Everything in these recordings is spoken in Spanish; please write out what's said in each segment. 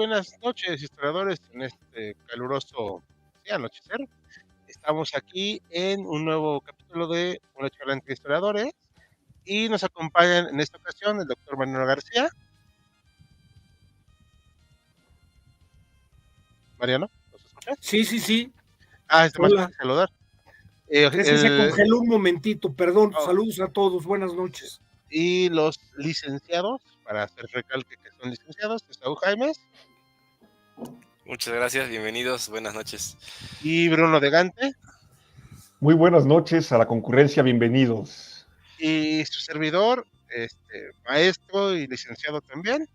buenas noches, historiadores, en este caluroso anochecer. Estamos aquí en un nuevo capítulo de Una charla entre historiadores y nos acompañan en esta ocasión el doctor Manuel García. Mariano, ¿nos escuchas? Sí. Más Hola. que saludar. Es que se congeló un momentito, perdón. Oh. Saludos a todos, buenas noches. Y los licenciados, para hacer recalque que son licenciados, Saúl Jaimes. Muchas gracias, bienvenidos, buenas noches. Y Bruno de Gante. Muy buenas noches a la concurrencia, bienvenidos. Y su servidor, maestro y licenciado también,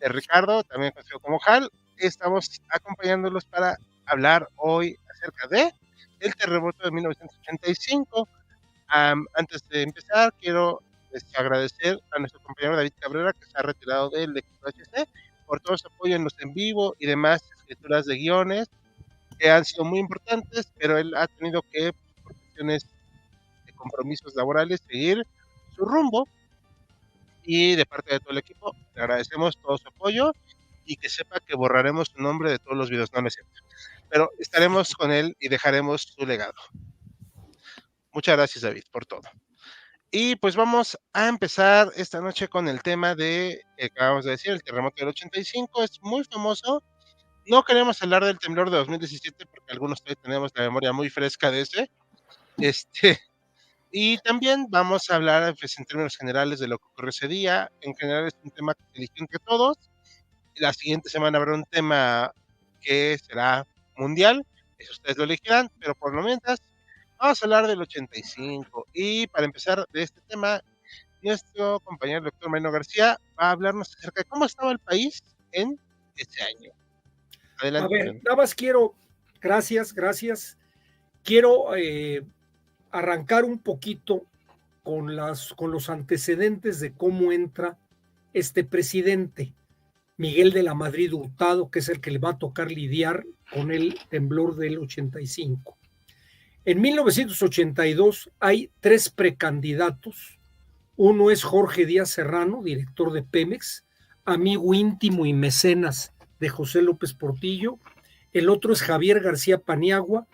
Ricardo, también conocido como Hal. Estamos acompañándolos para hablar hoy acerca de el terremoto de 1985. Antes de empezar, quiero agradecer a nuestro compañero David Cabrera, que se ha retirado del equipo HC, por todo su apoyo en los en vivo y demás escrituras de guiones, que han sido muy importantes, pero él ha tenido que, por cuestiones de compromisos laborales, seguir su rumbo. Y de parte de todo el equipo, le agradecemos todo su apoyo y que sepa que borraremos su nombre de todos los videos, no es cierto, pero estaremos con él y dejaremos su legado. Muchas gracias, David, por todo. Y pues vamos a empezar esta noche con el tema de, acabamos de decir, el terremoto del 85, es muy famoso. No queremos hablar del temblor de 2017 porque algunos todavía tenemos la memoria muy fresca de ese. Y también vamos a hablar pues, en términos generales de lo que ocurrió ese día. En general es un tema que se eligió entre todos. La siguiente semana habrá un tema que será mundial, eso ustedes lo elegirán, pero por lo mientras vamos a hablar del 85. Y para empezar de este tema, nuestro compañero el doctor Manuel García va a hablarnos acerca de cómo estaba el país en ese año. Adelante. A ver, nada más quiero, gracias, quiero arrancar un poquito con los antecedentes de cómo entra este presidente, Miguel de la Madrid Hurtado, que es el que le va a tocar lidiar con el temblor del 85. En 1982 hay 3 precandidatos. Uno es Jorge Díaz Serrano, director de Pemex, amigo íntimo y mecenas de José López Portillo. El otro es Javier García Paniagua,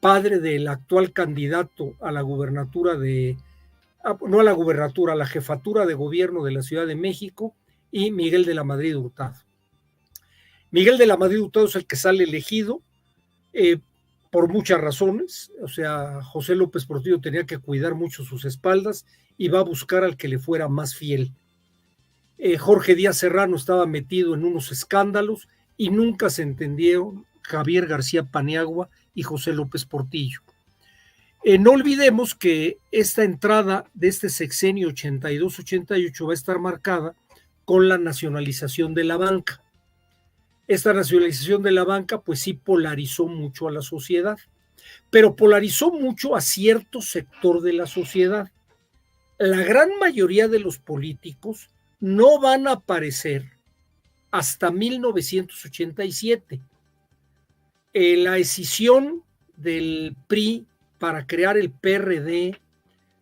padre del actual candidato a la gubernatura a la jefatura de gobierno de la Ciudad de México, y Miguel de la Madrid Hurtado. Miguel de la Madrid Hurtado es el que sale elegido por muchas razones. O sea, José López Portillo tenía que cuidar mucho sus espaldas y va a buscar al que le fuera más fiel. Jorge Díaz Serrano estaba metido en unos escándalos y nunca se entendieron Javier García Paniagua y José López Portillo. No olvidemos que esta entrada de este sexenio 82-88 va a estar marcada con la nacionalización de la banca. Esta nacionalización de la banca pues sí polarizó mucho a la sociedad, pero polarizó mucho a cierto sector de la sociedad. La gran mayoría de los políticos no van a aparecer hasta 1987. La escisión del PRI para crear el PRD,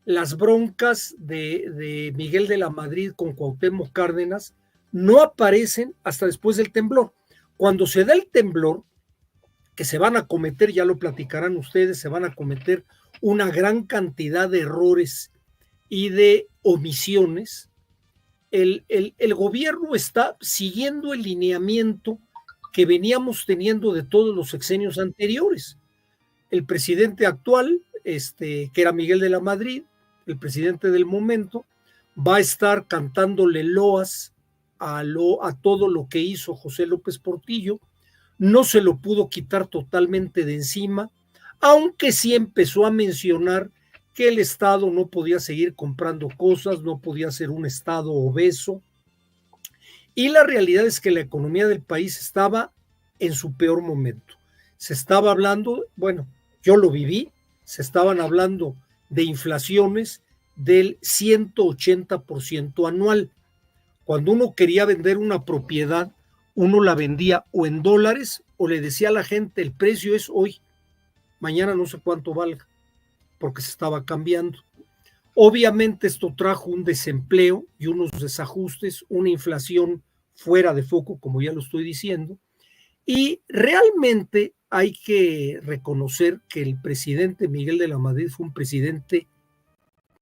las broncas de Miguel de la Madrid con Cuauhtémoc Cárdenas no aparecen hasta después del temblor. Cuando se da el temblor, que se van a cometer, ya lo platicarán ustedes, se van a cometer una gran cantidad de errores y de omisiones, el gobierno está siguiendo el lineamiento que veníamos teniendo de todos los sexenios anteriores. El presidente actual, que era Miguel de la Madrid, el presidente del momento, va a estar cantándole loas a todo lo que hizo José López Portillo. No se lo pudo quitar totalmente de encima, aunque sí empezó a mencionar que el Estado no podía seguir comprando cosas, no podía ser un Estado obeso. Y la realidad es que la economía del país estaba en su peor momento. Se estaba hablando, bueno, yo lo viví, se estaban hablando de inflaciones del 180% anual. Cuando uno quería vender una propiedad, uno la vendía o en dólares o le decía a la gente, el precio es hoy, mañana no sé cuánto valga, porque se estaba cambiando. Obviamente esto trajo un desempleo y unos desajustes, una inflación fuera de foco, como ya lo estoy diciendo, y realmente hay que reconocer que el presidente Miguel de la Madrid fue un presidente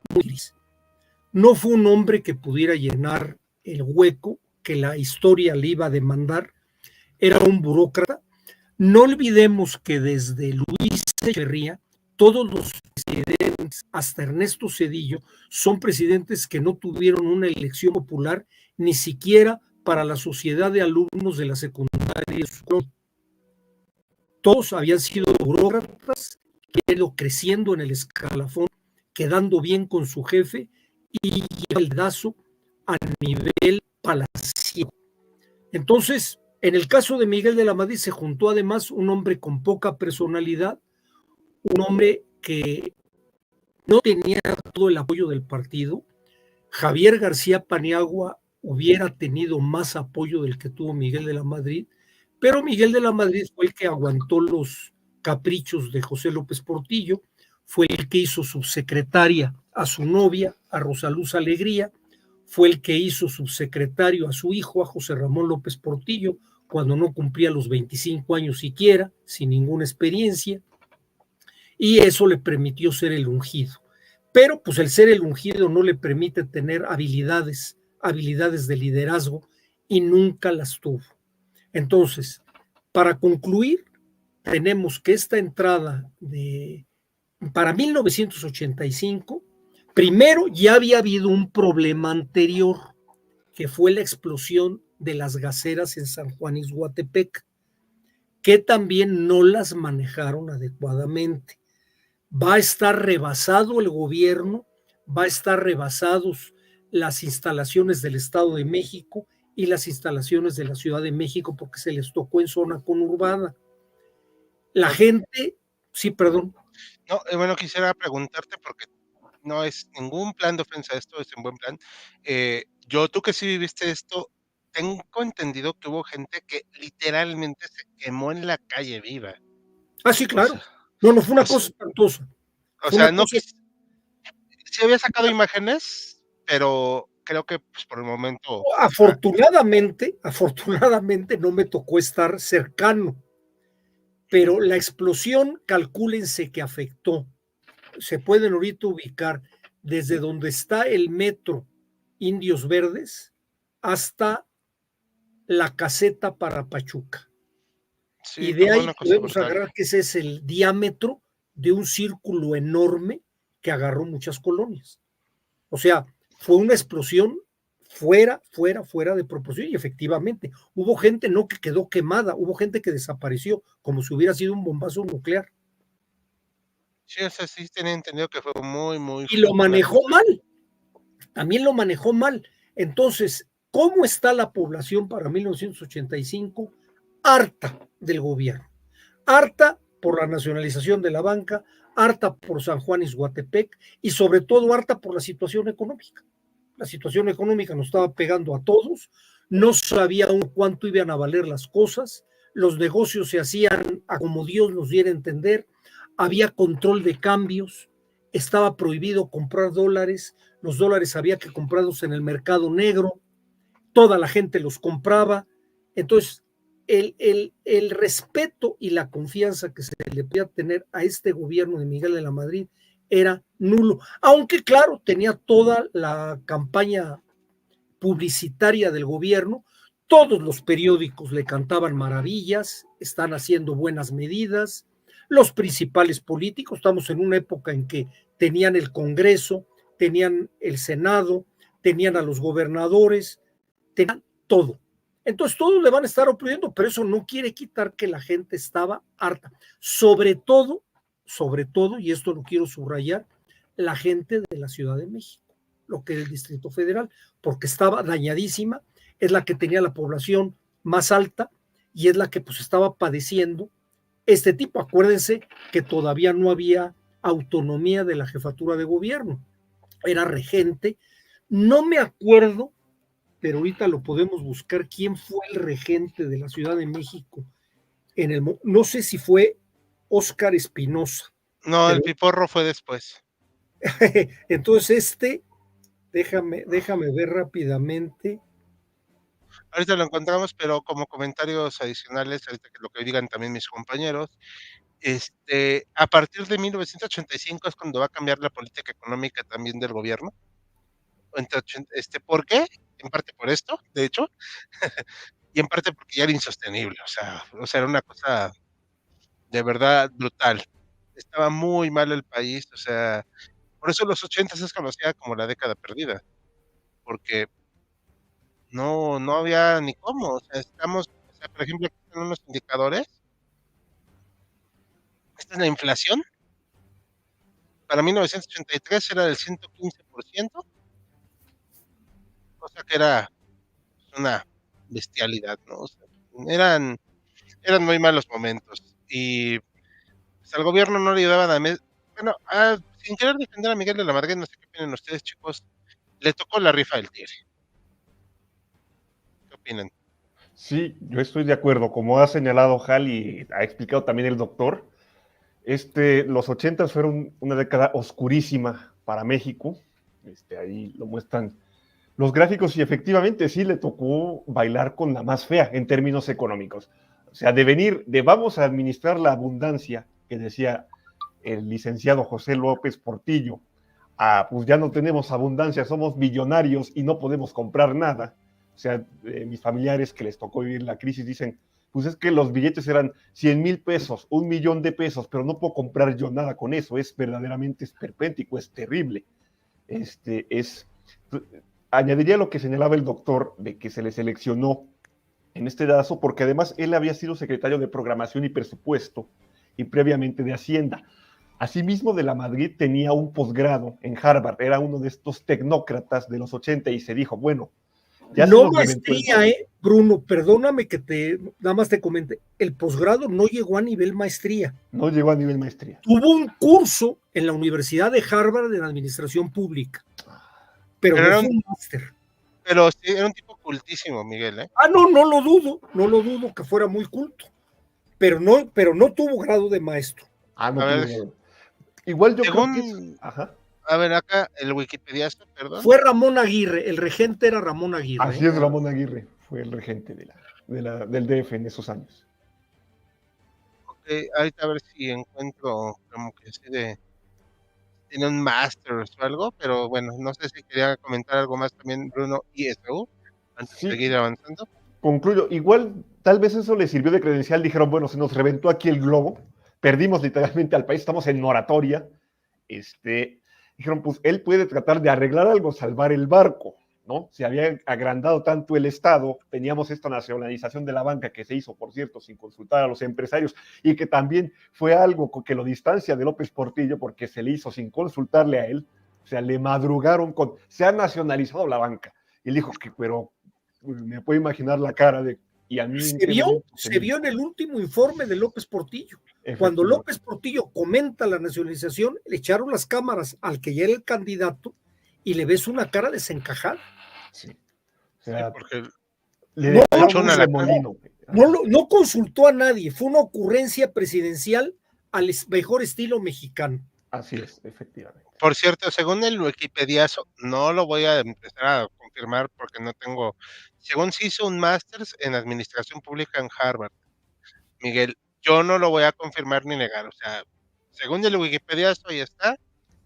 muy gris. No fue un hombre que pudiera llenar el hueco que la historia le iba a demandar, era un burócrata. No olvidemos que desde Luis Echeverría, todos los presidentes, hasta Ernesto Zedillo, son presidentes que no tuvieron una elección popular, ni siquiera para la sociedad de alumnos de la secundaria. Todos habían sido burócratas, que han ido creciendo en el escalafón, quedando bien con su jefe y lleva el dedazo a nivel palaciego. Entonces, en el caso de Miguel de la Madrid se juntó además un hombre con poca personalidad, un hombre que no tenía todo el apoyo del partido. Javier García Paniagua hubiera tenido más apoyo del que tuvo Miguel de la Madrid, pero Miguel de la Madrid fue el que aguantó los caprichos de José López Portillo, fue el que hizo subsecretaria a su novia, a Rosaluz Alegría, fue el que hizo subsecretario a su hijo, a José Ramón López Portillo, cuando no cumplía los 25 años siquiera, sin ninguna experiencia, y eso le permitió ser el ungido. Pero pues el ser el ungido no le permite tener habilidades de liderazgo, y nunca las tuvo. Entonces, para concluir, tenemos que esta entrada para 1985, primero ya había habido un problema anterior, que fue la explosión de las gaseras en San Juan Ixhuatepec, que también no las manejaron adecuadamente. Va a estar rebasado el gobierno, va a estar rebasados las instalaciones del Estado de México y las instalaciones de la Ciudad de México, porque se les tocó en zona conurbada. La gente, sí, perdón. No, bueno, quisiera preguntarte, porque no es ningún plan de ofensa, esto es un buen plan. Tú que sí viviste esto, tengo entendido que hubo gente que literalmente se quemó en la calle viva. Ah, sí, O claro. sea, No fue una cosa espantosa. O sea, no cosa... Sí había sacado imágenes, pero creo que pues, por el momento... Afortunadamente no me tocó estar cercano, pero la explosión, calcúlense que afectó, se pueden ahorita ubicar desde donde está el metro Indios Verdes hasta la caseta para Pachuca. Sí, y de ahí podemos agarrar que ese es el diámetro de un círculo enorme que agarró muchas colonias. O sea, fue una explosión fuera de proporción, y efectivamente hubo gente no que quedó quemada, hubo gente que desapareció, como si hubiera sido un bombazo nuclear. Sí, o sea, sí tenía entendido que fue muy... Y lo manejó mal, también lo manejó mal. Entonces, ¿cómo está la población para 1985? Harta del gobierno, harta por la nacionalización de la banca, harta por San Juan Ixhuatepec, y sobre todo harta por la situación económica. La situación económica nos estaba pegando a todos, no sabía aún cuánto iban a valer las cosas, los negocios se hacían a como Dios nos diera a entender, había control de cambios, estaba prohibido comprar dólares, los dólares había que comprarlos en el mercado negro, toda la gente los compraba. Entonces el respeto y la confianza que se le podía tener a este gobierno de Miguel de la Madrid era nulo, aunque claro, tenía toda la campaña publicitaria del gobierno, todos los periódicos le cantaban maravillas, están haciendo buenas medidas, los principales políticos, estamos en una época en que tenían el Congreso, tenían el Senado, tenían a los gobernadores, tenían todo. Entonces todos le van a estar aplaudiendo, pero eso no quiere quitar que la gente estaba harta. Sobre todo, y esto lo quiero subrayar, la gente de la Ciudad de México, lo que era el Distrito Federal, porque estaba dañadísima, es la que tenía la población más alta y es la que pues estaba padeciendo este tipo. Acuérdense que todavía no había autonomía de la jefatura de gobierno, era regente. No me acuerdo, pero ahorita lo podemos buscar, quién fue el regente de la Ciudad de México. No sé si fue Óscar Espinosa. No, el Piporro fue después. Entonces déjame ver rápidamente. ahorita lo encontramos, pero como comentarios adicionales, ahorita que lo que digan también mis compañeros, a partir de 1985 es cuando va a cambiar la política económica también del gobierno. ¿Por qué? En parte por esto, de hecho, y en parte porque ya era insostenible, o sea, era una cosa de verdad brutal. Estaba muy mal el país, o sea, por eso los 80 es conocida como la década perdida, porque no había ni cómo, o sea, por ejemplo, aquí están unos indicadores. Esta es la inflación. Para 1983 era del 115%, cosa que era una bestialidad, ¿no? O sea, eran eran muy malos momentos y, pues, al gobierno no le ayudaban a mes bueno, sin querer defender a Miguel de la Madrid, no sé qué opinan ustedes, chicos, le tocó la rifa del tigre. ¿Qué opinan? Sí, yo estoy de acuerdo. Como ha señalado Hal y ha explicado también el doctor, los 80 fueron una década oscurísima para México. Ahí lo muestran los gráficos y efectivamente sí le tocó bailar con la más fea en términos económicos. O sea, de venir de vamos a administrar la abundancia que decía el licenciado José López Portillo, a pues ya no tenemos abundancia, somos millonarios y no podemos comprar nada. O sea, mis familiares que les tocó vivir la crisis dicen, pues es que los billetes eran 100,000 pesos, 1,000,000 de pesos, pero no puedo comprar yo nada con eso, es verdaderamente esperpéntico, es terrible. Es añadiría lo que señalaba el doctor de que se le seleccionó en este caso porque además él había sido secretario de Programación y Presupuesto y previamente de Hacienda. Asimismo, de la Madrid tenía un posgrado en Harvard, era uno de estos tecnócratas de los 80 y se dijo, bueno, ya se No nos reventó el... maestría, Bruno, perdóname que nada más te comente, el posgrado no llegó a nivel maestría. No llegó a nivel maestría. Tuvo un curso en la Universidad de Harvard en Administración Pública, pero no fue un máster. Pero sí, era un tipo cultísimo, Miguel, ¿eh? No lo dudo que fuera muy culto, pero no tuvo grado de maestro. No A tuvo ver, grado. Igual yo creo que es... según, Ajá. a ver, acá el Wikipediazo, perdón. Fue Ramón Aguirre, el regente era Ramón Aguirre. Así es, Ramón Aguirre fue el regente del DF en esos años. Ok, ahorita a ver si encuentro como que tiene un máster o algo, pero bueno, no sé si quería comentar algo más también Bruno y Esaú, antes de Sí, seguir avanzando. concluyo. Igual, tal vez eso le sirvió de credencial. Dijeron, bueno, se nos reventó aquí el globo, perdimos literalmente al país, estamos en moratoria. Dijeron, pues él puede tratar de arreglar algo, salvar el barco, ¿no? Se había agrandado tanto el Estado, teníamos esta nacionalización de la banca que se hizo, por cierto, sin consultar a los empresarios y que también fue algo que lo distancia de López Portillo porque se le hizo sin consultarle a él, o sea, le madrugaron se ha nacionalizado la banca. Y él dijo que, pero me puedo imaginar la cara de, ¿y a mí en qué momento? Se vio en el último informe de López Portillo. Cuando López Portillo comenta la nacionalización, le echaron las cámaras al que ya era el candidato y le ves una cara desencajada. Sí. O sea, sí, porque le echó un remolino. No consultó a nadie, fue una ocurrencia presidencial al mejor estilo mexicano. Así es, efectivamente. Por cierto, según el Wikipediazo, no lo voy a empezar a confirmar porque no tengo, según se hizo un máster en Administración Pública en Harvard, Miguel, yo no lo voy a confirmar ni negar, o sea, según el Wikipediazo, ahí está.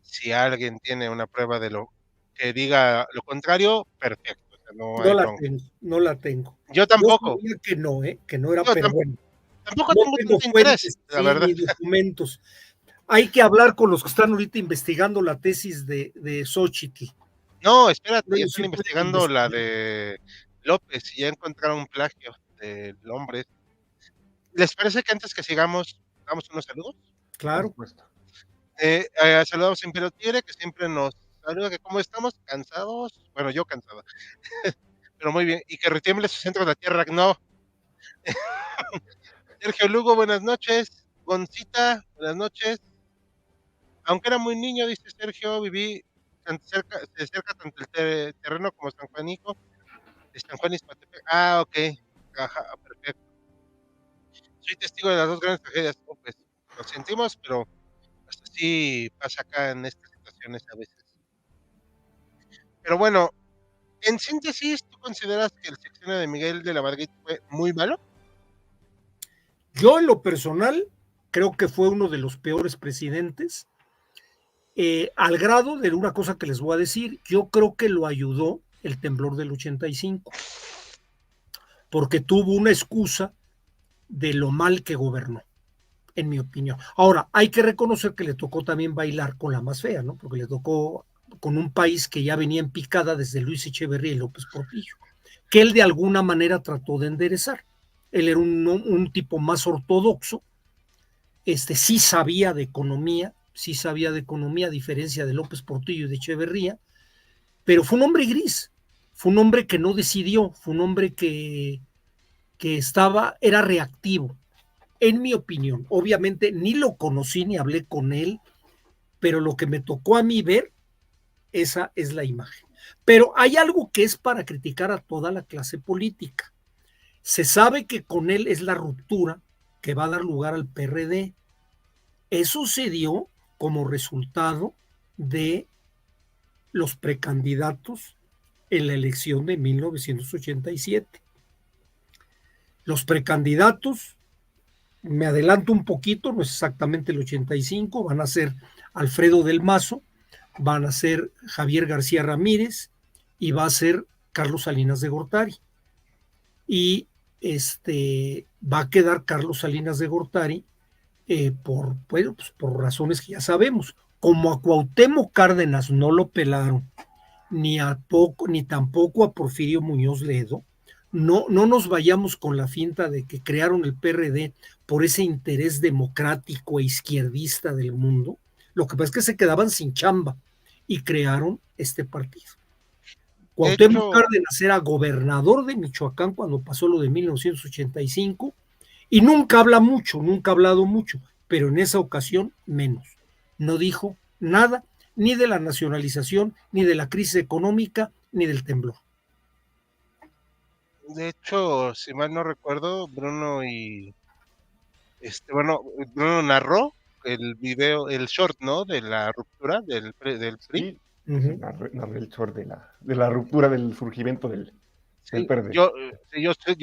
Si alguien tiene una prueba de lo que diga lo contrario, perfecto, o sea, no hay bronca. No la tengo. Yo tampoco. Yo sabía que no era, pero bueno. Tampoco No tengo tengo tanto fuentes, interés, la verdad. ni documentos. Hay que hablar con los que están ahorita investigando la tesis de Xochitl. No, espérate, ya Ellos están sí pueden investigando la investigar. de López y ya encontraron un plagio del hombre. ¿Les parece que antes que sigamos, damos unos saludos? Claro. Por supuesto. Saludamos a Imperio Tigre, que siempre nos saluda, que cómo estamos, cansados, bueno, yo cansado, pero muy bien, y que retiemble su centro de la tierra, no. Sergio Lugo, buenas noches. Goncita, buenas noches. Aunque era muy niño, dice Sergio, viví de cerca tanto el terreno como San Juanico, de San Juan Izpatepec. Ok, ajá, perfecto. Soy testigo de las dos grandes tragedias. Pues lo sentimos, pero hasta así pasa acá en estas situaciones a veces. Pero bueno, En síntesis, ¿tú consideras que el sexenio de Miguel de la Madrid fue muy malo? Yo en lo personal creo que fue uno de los peores presidentes, al grado de una cosa que les voy a decir, yo creo que lo ayudó el temblor del 85, porque tuvo una excusa de lo mal que gobernó, en mi opinión. Ahora, hay que reconocer que le tocó también bailar con la más fea, ¿no? Porque le tocó con un país que ya venía en picada desde Luis Echeverría y López Portillo, que él de alguna manera trató de enderezar. Él era un tipo más ortodoxo, sí sabía de economía, a diferencia de López Portillo y de Echeverría, pero fue un hombre gris, fue un hombre que no decidió, fue un hombre que era reactivo, en mi opinión. Obviamente ni lo conocí ni hablé con él, pero lo que me tocó a mí ver, esa es la imagen. Pero hay algo que es para criticar a toda la clase política. Se sabe que con él es la ruptura que va a dar lugar al PRD. Eso se dio como resultado de los precandidatos en la elección de 1987. Los precandidatos, me adelanto un poquito, no es exactamente el 85, van a ser Alfredo del Mazo, van a ser Javier García Ramírez y va a ser Carlos Salinas de Gortari. Y va a quedar Carlos Salinas de Gortari por razones que ya sabemos. Como a Cuauhtémoc Cárdenas no lo pelaron, ni tampoco a Porfirio Muñoz Ledo, no nos vayamos con la finta de que crearon el PRD por ese interés democrático e izquierdista del mundo. Lo que pasa es que se quedaban sin chamba y crearon este partido. Cuauhtémoc Cárdenas era gobernador de Michoacán cuando pasó lo de 1985 y nunca habla mucho, nunca ha hablado mucho, pero en esa ocasión menos. No dijo nada ni de la nacionalización, ni de la crisis económica, ni del temblor. De hecho, si mal no recuerdo, Bruno narró el video, el short, ¿no? De la ruptura del PRI. Sí, narré el short de la ruptura del surgimiento del PRD. Yo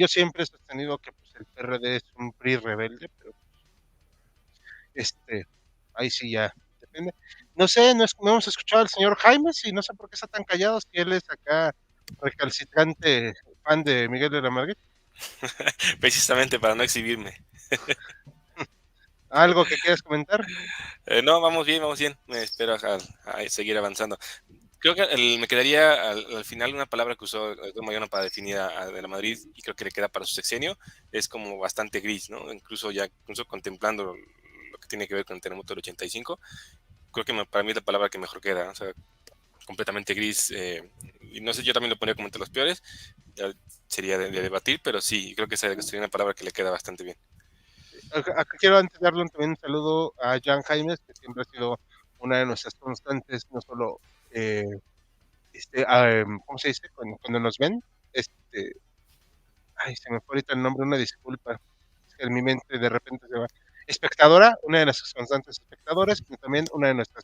siempre he sostenido que pues, el PRD es un PRI rebelde, pero ahí sí ya depende. No sé, no hemos escuchado al señor Jaimes y no sé por qué está tan callado, si él es acá recalcitrante fan de Miguel de la Madrid. Precisamente para no exhibirme. ¿Algo que quieras comentar? No, vamos bien, me espero a seguir avanzando. Creo que me quedaría al final una palabra que usó Mariano para definir a de la Madrid, y creo que le queda para su sexenio, es como bastante gris, ¿no? Incluso contemplando lo que tiene que ver con el terremoto del 85, creo que para mí es la palabra que mejor queda, o sea, completamente gris, y no sé, yo también lo pondría como entre los peores, ya sería de debatir, pero sí, creo que esa sería una palabra que le queda bastante bien. Acá quiero antes darle también un saludo a Jan Jaimes, que siempre ha sido una de nuestras constantes, no solo, ¿cómo se dice? Cuando nos ven, ay, se me fue ahorita el nombre, una disculpa, es que en mi mente de repente se va. Espectadora, una de nuestras constantes espectadoras, y también una de nuestras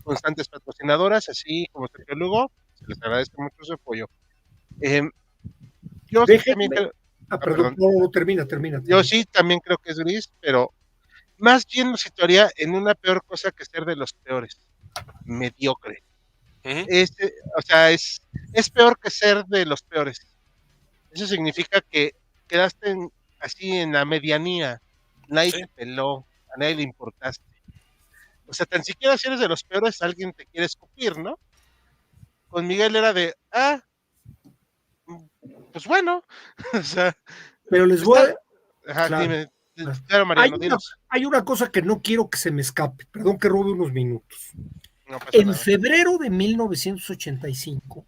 constantes patrocinadoras, así como Sergio Lugo, se les agradece mucho su apoyo. Yo sí también creo, perdón, no, termina. Yo sí también creo que es gris, pero más bien lo situaría en una peor cosa que ser de los peores, mediocre. O sea, es peor que ser de los peores. Eso significa que quedaste así en la medianía, nadie te peló, a nadie le importaste. O sea, tan siquiera si eres de los peores, alguien te quiere escupir, ¿no? Con Miguel era de, pues bueno, o sea. Pero les voy a... Ajá, claro, dime. Claro, Mariano, hay una cosa que no quiero que se me escape, perdón que robe unos minutos. No pasa nada. Febrero de 1985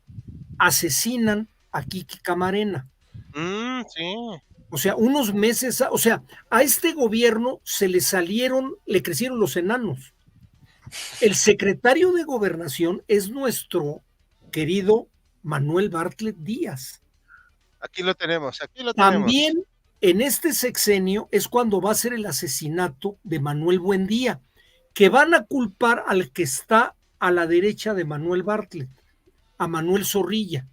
asesinan a Kiki Camarena. Sí. O sea, unos meses, a este gobierno le crecieron los enanos. El secretario de Gobernación es nuestro querido Manuel Bartlett Díaz. Aquí lo tenemos. También en este sexenio es cuando va a ser el asesinato de Manuel Buendía, que van a culpar al que está a la derecha de Manuel Bartlett, a Manuel Zorrilla.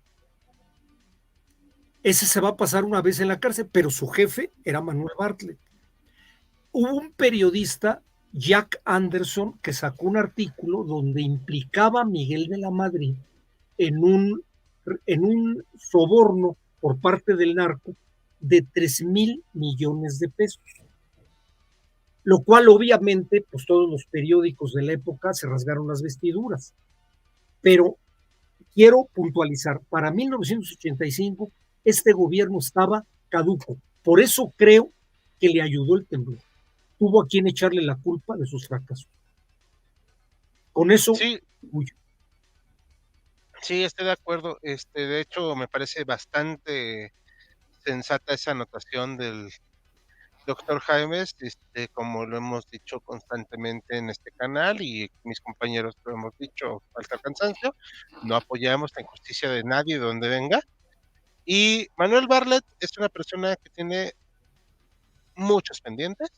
ese se va a pasar una vez en la cárcel, pero su jefe era Manuel Bartlett. Hubo un periodista, Jack Anderson, que sacó un artículo donde implicaba a Miguel de la Madrid en un soborno por parte del narco de 3,000 millones de pesos. Lo cual obviamente, pues todos los periódicos de la época se rasgaron las vestiduras. Pero quiero puntualizar, para 1985 este gobierno estaba caduco. Por eso creo que le ayudó el temblor. Tuvo a quien echarle la culpa de sus fracasos. Con eso, Sí, sí, estoy de acuerdo. De hecho, me parece bastante sensata esa anotación del doctor Jaimes, como lo hemos dicho constantemente en este canal y mis compañeros lo hemos dicho hasta el cansancio, no apoyamos la injusticia de nadie de donde venga. Y Manuel Bartlett es una persona que tiene muchos pendientes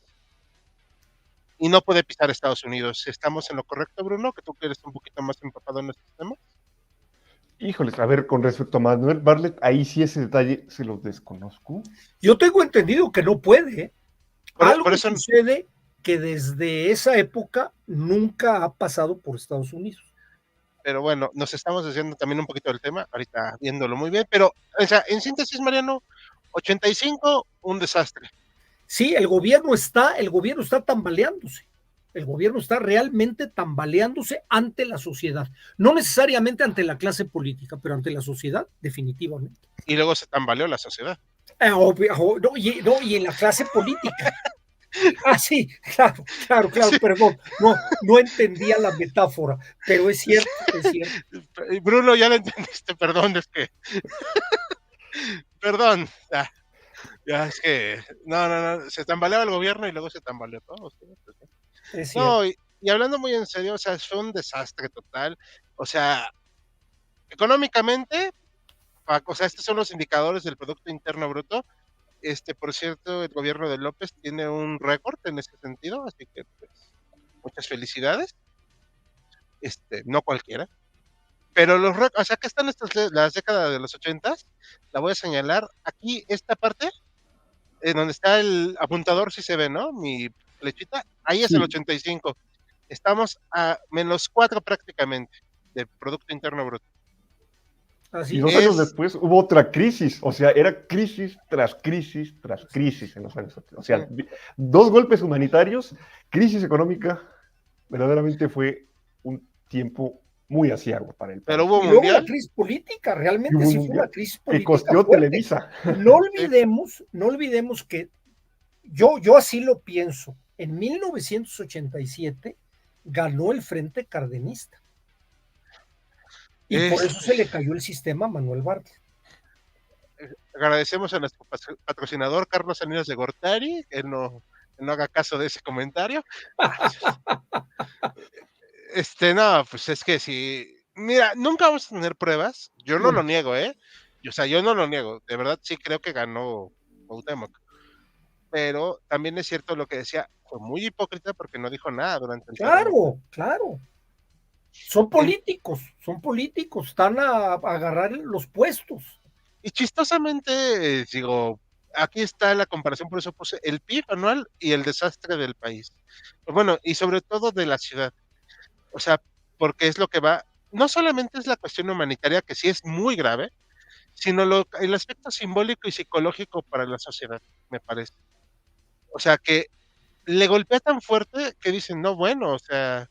y no puede pisar Estados Unidos. ¿Estamos en lo correcto, Bruno? Que tú que eres un poquito más empapado en estos temas. Híjoles, a ver, con respecto a Manuel Bartlett, ahí sí ese detalle se los desconozco. yo tengo entendido que no puede, ¿eh? Algo Por eso, sucede que desde esa época nunca ha pasado por Estados Unidos. pero bueno, nos estamos desviando también un poquito del tema, ahorita viéndolo muy bien, pero, o sea, en síntesis, Mariano, 85, un desastre. Sí, el gobierno está tambaleándose. El gobierno está realmente tambaleándose ante la sociedad. No necesariamente ante la clase política, pero ante la sociedad, definitivamente. Y luego se tambaleó la sociedad. Y en la clase política. Ah, sí, claro, sí. Perdón, no entendía la metáfora, pero es cierto, es cierto. Bruno, ya lo entendiste, perdón, es que... perdón, ya es que... No, se tambaleaba el gobierno y luego se tambaleó todo. Es cierto. No, y hablando muy en serio, o sea, fue un desastre total. O sea, económicamente, o sea, estos son los indicadores del Producto Interno Bruto. Por cierto, el gobierno de López tiene un récord en ese sentido, así que pues, muchas felicidades. No cualquiera. Pero o sea, que están las décadas de los 80, la voy a señalar. Aquí, esta parte, en donde está el apuntador, si se ve, ¿no? Mi flechita, ahí es el 85. Estamos a -4 prácticamente de Producto Interno Bruto. Y 2 años después hubo otra crisis, o sea, era crisis tras crisis tras crisis en los años 80. O sea, 2 golpes humanitarios, crisis económica, verdaderamente fue un tiempo muy aciago para el país. Pero hubo y luego la crisis política, realmente sí fue una crisis política. Que costeó fuerte. Televisa. No olvidemos que yo así lo pienso. En 1987 ganó el Frente Cardenista. Y por eso se le cayó el sistema a Manuel Bartlett. Agradecemos a nuestro patrocinador Carlos Salinas de Gortari, que no haga caso de ese comentario. No, pues es que si, mira, nunca vamos a tener pruebas, yo no lo niego, o sea, yo no lo niego, de verdad sí creo que ganó Cuauhtémoc, pero también es cierto lo que decía, fue muy hipócrita porque no dijo nada durante el Claro. Son políticos, están a agarrar los puestos. Y chistosamente, digo, aquí está la comparación, por eso puse el PIB anual y el desastre del país. Bueno, y sobre todo de la ciudad. O sea, porque es lo que va, no solamente es la cuestión humanitaria, que sí es muy grave, sino el aspecto simbólico y psicológico para la sociedad, me parece. O sea, que le golpea tan fuerte que dicen, no, bueno, o sea,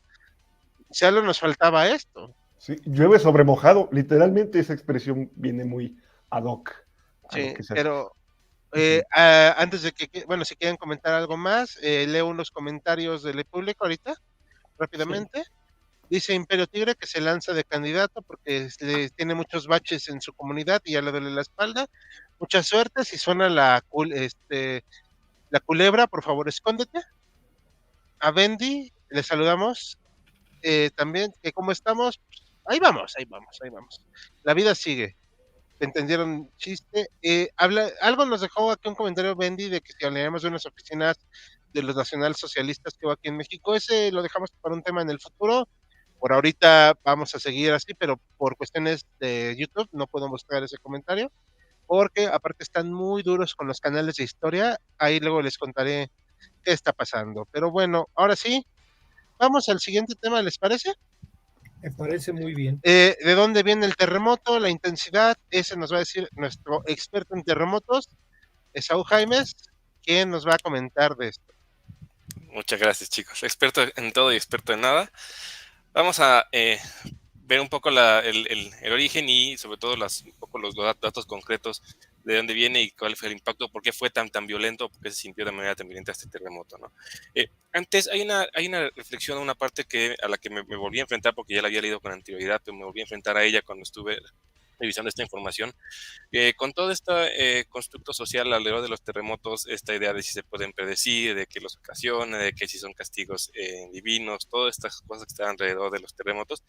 solo nos faltaba esto. Sí, llueve sobre mojado, literalmente esa expresión viene muy ad hoc. Sí, pero antes de que, bueno, si quieren comentar algo más, leo unos comentarios del público ahorita, rápidamente. Sí. Dice Imperio Tigre que se lanza de candidato porque tiene muchos baches en su comunidad y ya le duele la espalda. Mucha suerte, si suena la culebra, por favor, escóndete. A Bendy, le saludamos. También, que cómo estamos, ahí vamos. La vida sigue. ¿Entendieron chiste? Algo nos dejó aquí un comentario Bendy de que si hablaríamos de unas oficinas de los nacionalsocialistas que va aquí en México, ese lo dejamos para un tema en el futuro. Por ahorita vamos a seguir así, pero por cuestiones de YouTube no puedo mostrar ese comentario. porque aparte están muy duros con los canales de historia. Ahí luego les contaré qué está pasando. Pero bueno, ahora sí, vamos al siguiente tema, ¿les parece? Me parece muy bien. ¿De dónde viene el terremoto? La intensidad, ese nos va a decir nuestro experto en terremotos, Esaú Jaimes, quien nos va a comentar de esto. Muchas gracias, chicos. Experto en todo y experto en nada. Vamos a ver un poco el origen y sobre todo un poco los datos concretos de dónde viene y cuál fue el impacto, por qué fue tan violento, por qué se sintió de manera tan violenta este terremoto, ¿no? Antes hay una reflexión, una parte a la que me volví a enfrentar porque ya la había leído con anterioridad, pero me volví a enfrentar a ella cuando estuve revisando esta información. Con todo este constructo social alrededor de los terremotos, esta idea de si se pueden predecir, de que los ocasiona, de que si son castigos divinos, todas estas cosas que están alrededor de los terremotos,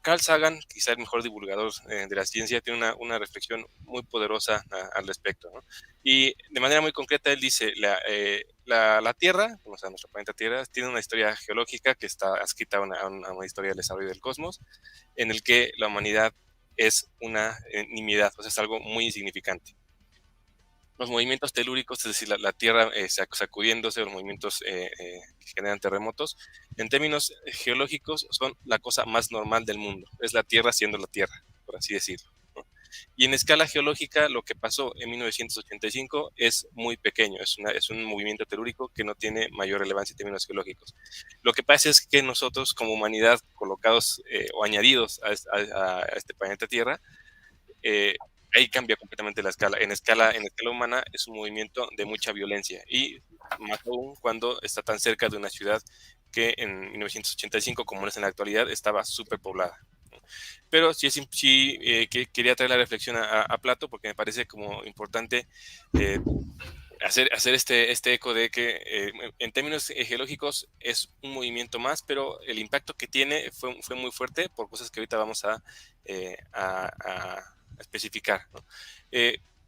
Carl Sagan, quizá el mejor divulgador de la ciencia, tiene una reflexión muy poderosa al respecto, ¿no? Y de manera muy concreta, él dice, la Tierra, o sea, nuestro planeta Tierra, tiene una historia geológica que está adscrita a una historia del desarrollo del cosmos, en el que la humanidad es una nimiedad, o sea, es algo muy insignificante. Los movimientos telúricos, es decir, la Tierra sacudiéndose, los movimientos que generan terremotos, en términos geológicos son la cosa más normal del mundo. Es la Tierra siendo la Tierra, por así decirlo, ¿no? Y en escala geológica, lo que pasó en 1985 es muy pequeño, es un movimiento telúrico que no tiene mayor relevancia en términos geológicos. Lo que pasa es que nosotros, como humanidad, colocados o añadidos a este planeta Tierra, ahí cambia completamente la escala. En escala humana es un movimiento de mucha violencia y más aún cuando está tan cerca de una ciudad que en 1985, como no es en la actualidad, estaba súper poblada. Pero que quería traer la reflexión a Plato porque me parece como importante hacer este eco de que en términos geológicos es un movimiento más, pero el impacto que tiene fue muy fuerte por cosas que ahorita vamos a especificar, ¿no?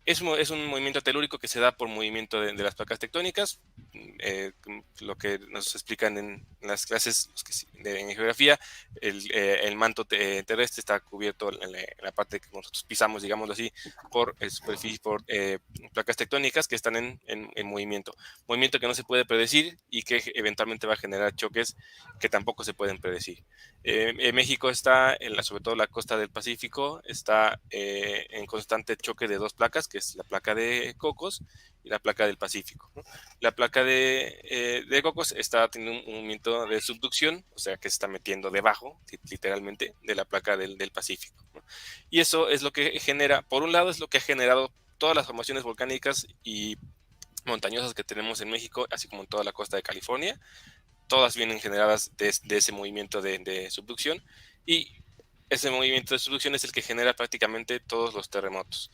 Es un movimiento telúrico que se da por movimiento de las placas tectónicas, lo que nos explican en las clases en geografía. El manto terrestre está cubierto en la parte que nosotros pisamos, digámoslo así, por superficie, por placas tectónicas que están en movimiento que no se puede predecir y que eventualmente va a generar choques que tampoco se pueden predecir. México está, sobre todo la costa del Pacífico, está en constante choque de dos placas, que es la placa de Cocos y la placa del Pacífico, ¿no? La placa de Cocos está teniendo un movimiento de subducción, o sea que se está metiendo debajo, literalmente, de la placa del Pacífico, ¿no? Y eso es lo que genera, por un lado, es lo que ha generado todas las formaciones volcánicas y montañosas que tenemos en México, así como en toda la costa de California. Todas vienen generadas de ese movimiento de subducción, y ese movimiento de subducción es el que genera prácticamente todos los terremotos.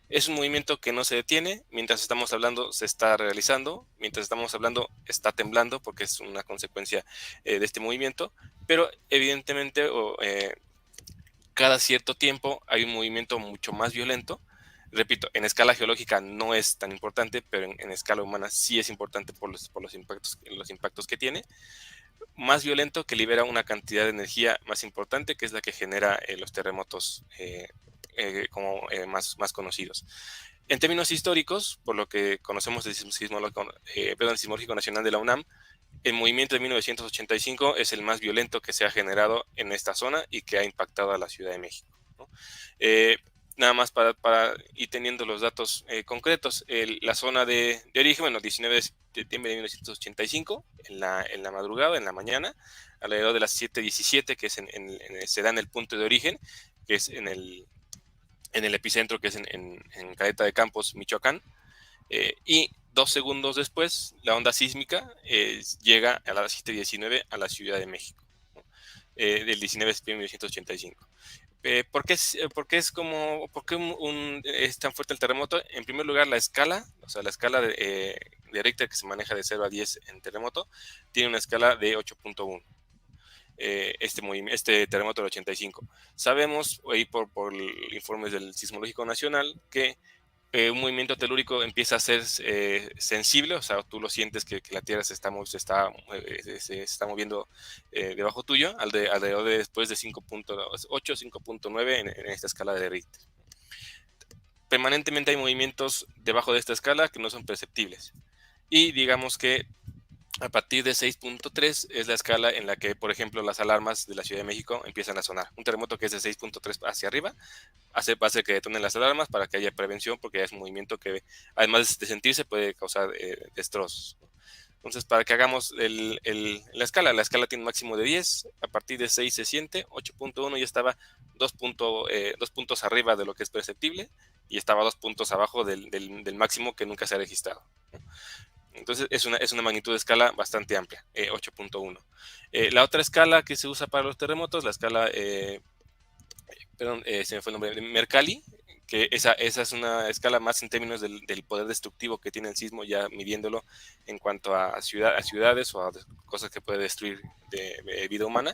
Es un movimiento que no se detiene, mientras estamos hablando se está realizando, mientras estamos hablando está temblando porque es una consecuencia de este movimiento, pero evidentemente cada cierto tiempo hay un movimiento mucho más violento. Repito, en escala geológica no es tan importante, pero en escala humana sí es importante por los impactos que tiene. Más violento, que libera una cantidad de energía más importante, que es la que genera los terremotos más conocidos. En términos históricos, por lo que conocemos del Sismológico Nacional de la UNAM, el movimiento de 1985 es el más violento que se ha generado en esta zona y que ha impactado a la Ciudad de México, ¿no? Nada más para ir teniendo los datos concretos, la zona de origen, bueno, 19 de septiembre de 1985, en la madrugada, en la mañana, alrededor de las 7:17, que se da en el punto de origen, que es en el epicentro, que es en Caleta de Campos, Michoacán, y 2 segundos después, la onda sísmica llega a las 7:19 a la Ciudad de México, ¿no? Del 19 de septiembre de 1985. ¿Por qué es tan fuerte el terremoto? En primer lugar, la escala, o sea, la escala de Richter, que se maneja de 0 a 10 en terremoto, tiene una escala de 8.1. Este terremoto del 85. Sabemos, ahí por informes del Sismológico Nacional, que un movimiento telúrico empieza a ser sensible, o sea, tú lo sientes que la Tierra se está moviendo debajo tuyo, alrededor de después de 5.8, 5.9 en esta escala de Richter. permanentemente hay movimientos debajo de esta escala que no son perceptibles. Y digamos que a partir de 6.3 es la escala en la que, por ejemplo, las alarmas de la Ciudad de México empiezan a sonar. Un terremoto que es de 6.3 hacia arriba hace que detonen las alarmas para que haya prevención, porque ya es un movimiento que, además de sentirse, puede causar destrozos. Entonces, para que hagamos la escala tiene un máximo de 10, a partir de 6 se siente, 8.1 ya estaba 2 puntos arriba de lo que es perceptible, y estaba 2 puntos abajo del máximo que nunca se ha registrado. Entonces es una magnitud de escala bastante amplia, 8.1. La otra escala que se usa para los terremotos, la escala, se me fue el nombre, Mercalli, que esa es una escala más en términos del poder destructivo que tiene el sismo, ya midiéndolo en cuanto a ciudades o a cosas que puede destruir de vida humana.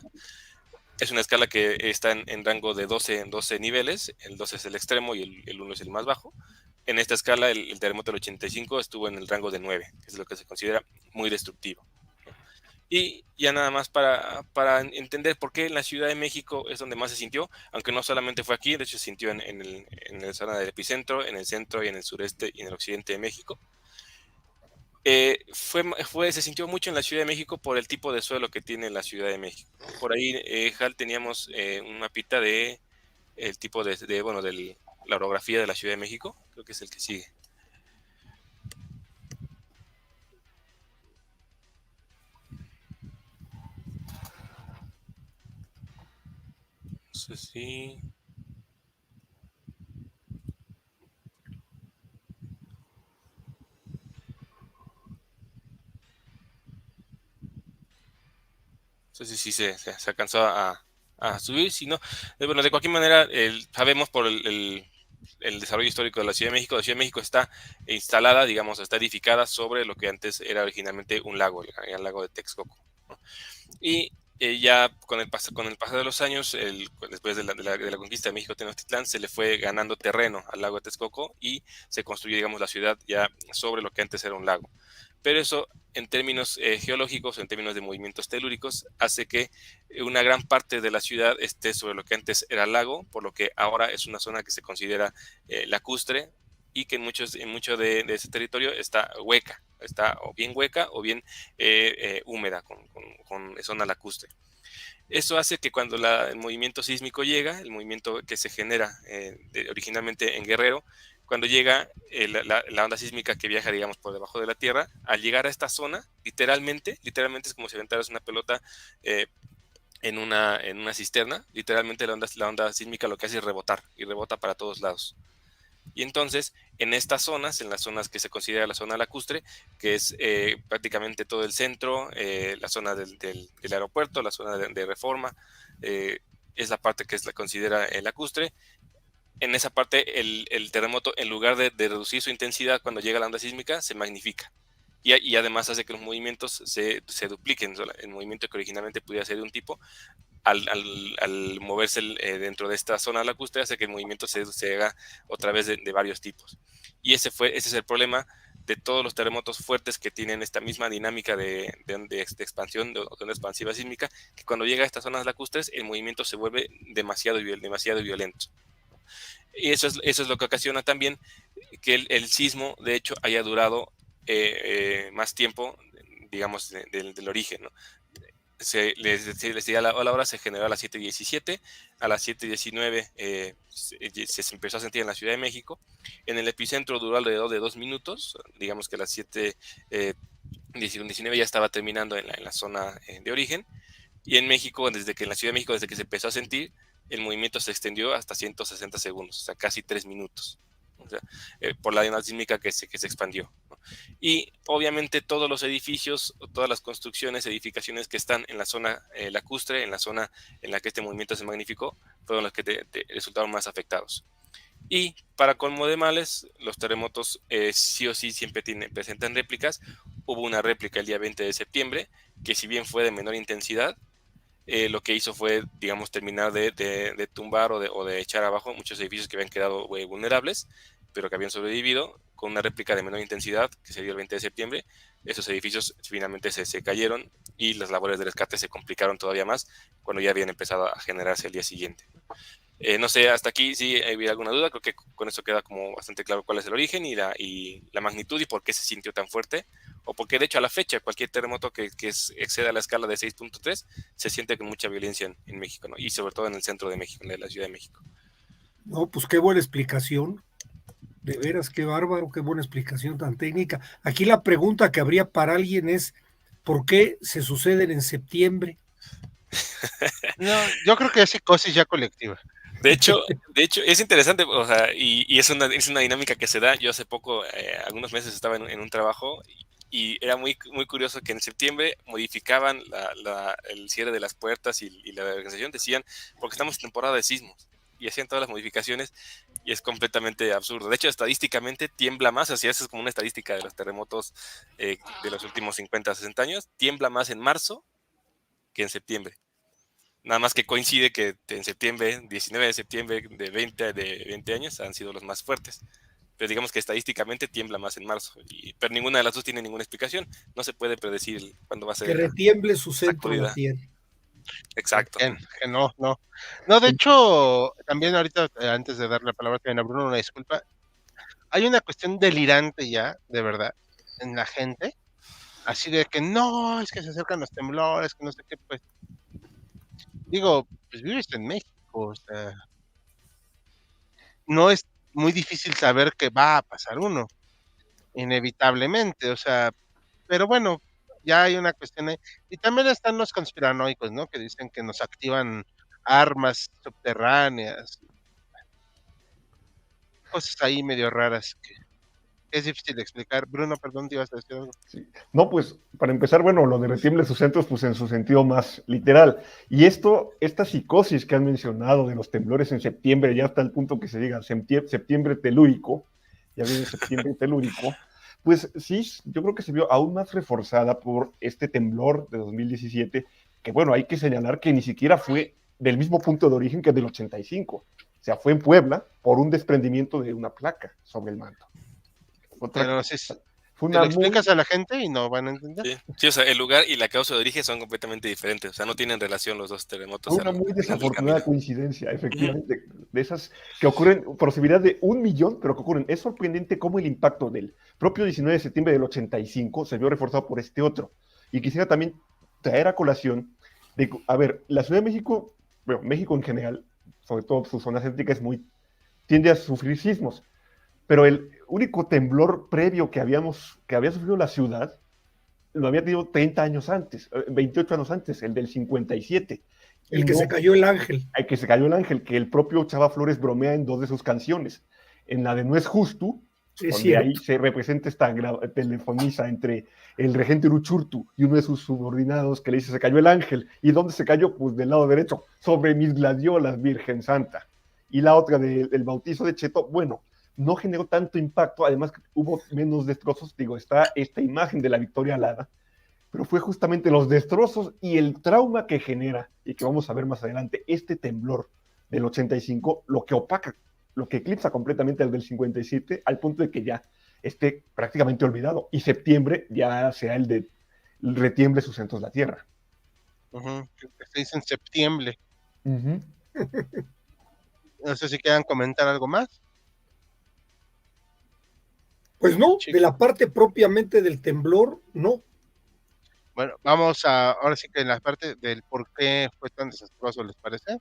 Es una escala que está en rango de 12 niveles, el 12 es el extremo y el 1 es el más bajo. En esta escala, el terremoto del 85 estuvo en el rango de 9, que es lo que se considera muy destructivo. Y ya nada más para entender por qué en la Ciudad de México es donde más se sintió, aunque no solamente fue aquí, de hecho se sintió en la zona del epicentro, en el centro y en el sureste y en el occidente de México. Se sintió mucho en la Ciudad de México por el tipo de suelo que tiene la Ciudad de México. Por ahí, Hal, teníamos un mapita de el tipo de la orografía de la Ciudad de México, creo que es el que sigue. No sé si... No sé si se alcanzó a subir, si no, bueno, de cualquier manera, sabemos por el desarrollo histórico de la Ciudad de México. La Ciudad de México está instalada, digamos, está edificada sobre lo que antes era originalmente un lago, el lago de Texcoco, ¿no? Y ya con el paso de los años, después de la conquista de México Tenochtitlán, se le fue ganando terreno al lago de Texcoco y se construyó, digamos, la ciudad ya sobre lo que antes era un lago. Pero eso, en términos geológicos, en términos de movimientos telúricos, hace que una gran parte de la ciudad esté sobre lo que antes era lago, por lo que ahora es una zona que se considera lacustre, y que en mucho de ese territorio está hueca, está o bien hueca o bien húmeda, con zona lacustre. Eso hace que cuando el movimiento sísmico llega, el movimiento que se genera originalmente en Guerrero, cuando llega la onda sísmica que viaja, digamos, por debajo de la tierra, al llegar a esta zona, literalmente es como si aventaras una pelota en una cisterna. Literalmente la onda sísmica lo que hace es rebotar, y rebota para todos lados. Y entonces, en estas zonas, en las zonas que se considera la zona lacustre, que es prácticamente todo el centro, la zona del aeropuerto, la zona de Reforma, es la parte que la considera lacustre. En esa parte, el terremoto, en lugar de reducir su intensidad cuando llega la onda sísmica, se magnifica. Y además hace que los movimientos se dupliquen. El movimiento que originalmente pudiera ser de un tipo, al moverse dentro de esta zona lacustre, hace que el movimiento se haga otra vez de varios tipos. Y ese es el problema de todos los terremotos fuertes que tienen esta misma dinámica de expansión, de onda expansiva sísmica, que cuando llega a estas zonas lacustres, el movimiento se vuelve demasiado violento. Y eso es lo que ocasiona también que el sismo, de hecho, haya durado más tiempo, digamos, del origen, ¿no? Les decía, la hora se generó a las 7:17, a las 7:19 se empezó a sentir en la Ciudad de México. En el epicentro duró alrededor de 2 minutos, digamos que a las 7:19 ya estaba terminando en la zona de origen. Y en México, en la Ciudad de México, desde que se empezó a sentir, el movimiento se extendió hasta 160 segundos, o sea, casi 3 minutos. O sea, por la onda sísmica que se expandió, ¿no? Y obviamente todos los edificios, todas las construcciones, edificaciones que están en la zona lacustre, en la zona en la que este movimiento se magnificó, fueron los que resultaron más afectados. Y para colmo de males, los terremotos sí o sí siempre presentan réplicas. Hubo una réplica el día 20 de septiembre, que si bien fue de menor intensidad, lo que hizo fue, digamos, terminar de tumbar o de echar abajo muchos edificios que habían quedado vulnerables, pero que habían sobrevivido, con una réplica de menor intensidad que se dio el 20 de septiembre. Esos edificios finalmente se cayeron, y las labores de rescate se complicaron todavía más cuando ya habían empezado a generarse el día siguiente. No sé, hasta aquí si había alguna duda, creo que con eso queda como bastante claro cuál es el origen y la magnitud y por qué se sintió tan fuerte, o porque de hecho a la fecha cualquier terremoto que exceda la escala de 6.3 se siente con mucha violencia en México, ¿no? Y sobre todo en el centro de México, en la Ciudad de México. No, pues qué buena explicación. De veras, qué bárbaro, qué buena explicación tan técnica. Aquí la pregunta que habría para alguien es, ¿por qué se suceden en septiembre? No, yo creo que es psicosis ya colectiva. De hecho, es interesante, o sea, y es una dinámica que se da. Yo hace poco, algunos meses estaba en un trabajo y era muy curioso que en septiembre modificaban el cierre de las puertas y la organización, decían, porque estamos en temporada de sismos, y hacían todas las modificaciones y es completamente absurdo. De hecho, estadísticamente tiembla más, así es como una estadística de los terremotos de los últimos 50, 60 años, tiembla más en marzo que en septiembre. Nada más que coincide que en septiembre, 19 de septiembre de 20 años han sido los más fuertes. Pero digamos que estadísticamente tiembla más en marzo. Pero ninguna de las dos tiene ninguna explicación. No se puede predecir cuándo va a Que ser la retiemble su centro la sacudida. Tierra. Exacto. Que no, no. No, de hecho, también ahorita, antes de darle la palabra también a Bruno, una disculpa. Hay una cuestión delirante ya, de verdad, en la gente. Así de que no, es que se acercan los temblores, que no sé qué, pues. Digo, pues vives en México, o sea, no es muy difícil saber que va a pasar uno, inevitablemente, o sea, pero bueno, ya hay una cuestión ahí. Y también están los conspiranoicos, ¿no? Que dicen que nos activan armas subterráneas, cosas ahí medio raras que es difícil de explicar. Bruno, perdón, te ibas a decir algo. Sí. No, pues para empezar, bueno, lo de retiemble sus centros, pues en su sentido más literal. Y esta psicosis que han mencionado de los temblores en septiembre, ya hasta el punto que se diga septiembre telúrico, ya viene septiembre telúrico, pues sí, yo creo que se vio aún más reforzada por este temblor de 2017, que bueno, hay que señalar que ni siquiera fue del mismo punto de origen que del 85. O sea, fue en Puebla por un desprendimiento de una placa sobre el manto. Otra Pero si cosa. Fue se una lo muy explicas a la gente y no van a entender. Sí. Sí, o sea, el lugar y la causa de origen son completamente diferentes. O sea, no tienen relación los dos terremotos Una muy al final del desafortunada camino. coincidencia, Ujú. efectivamente, de esas que ocurren, posibilidad de 1 millón, pero que ocurren. Es sorprendente cómo el impacto del propio 19 de septiembre del 85 se vio reforzado por este otro. Y quisiera también traer a colación de, a ver, la Ciudad de México, bueno, México en general, sobre todo su zona céntrica, tiende a sufrir sismos, pero el único temblor previo que había sufrido la ciudad lo había tenido 30 años antes, 28 años antes, el del 57. Y El que se no, cayó el ángel. el que se cayó el ángel, que el propio Chava Flores bromea en dos de sus canciones. En la de No es justo, Es donde ahí cierto. se representa esta telefoniza entre el regente Uruchurtu y uno de sus subordinados que le dice se cayó el ángel. ¿Y dónde se cayó? Pues del lado derecho, sobre mis gladiolas, Virgen Santa. Y la otra del bautizo de Cheto, bueno, no generó tanto impacto, además que hubo menos destrozos, digo, está esta imagen de la Victoria Alada, pero fue justamente los destrozos y el trauma que genera, y que vamos a ver más adelante, este temblor del 85, lo que opaca, lo que eclipsa completamente al del 57, al punto de que ya esté prácticamente olvidado, y septiembre ya sea el de retiemble sus centros la Tierra. Que se dice en septiembre. Uh -huh. No sé si quieran comentar algo más. Pues no, de Chicos. la parte propiamente del temblor, no. Bueno, vamos a, ahora sí que en la parte del por qué fue tan desastroso, ¿les parece?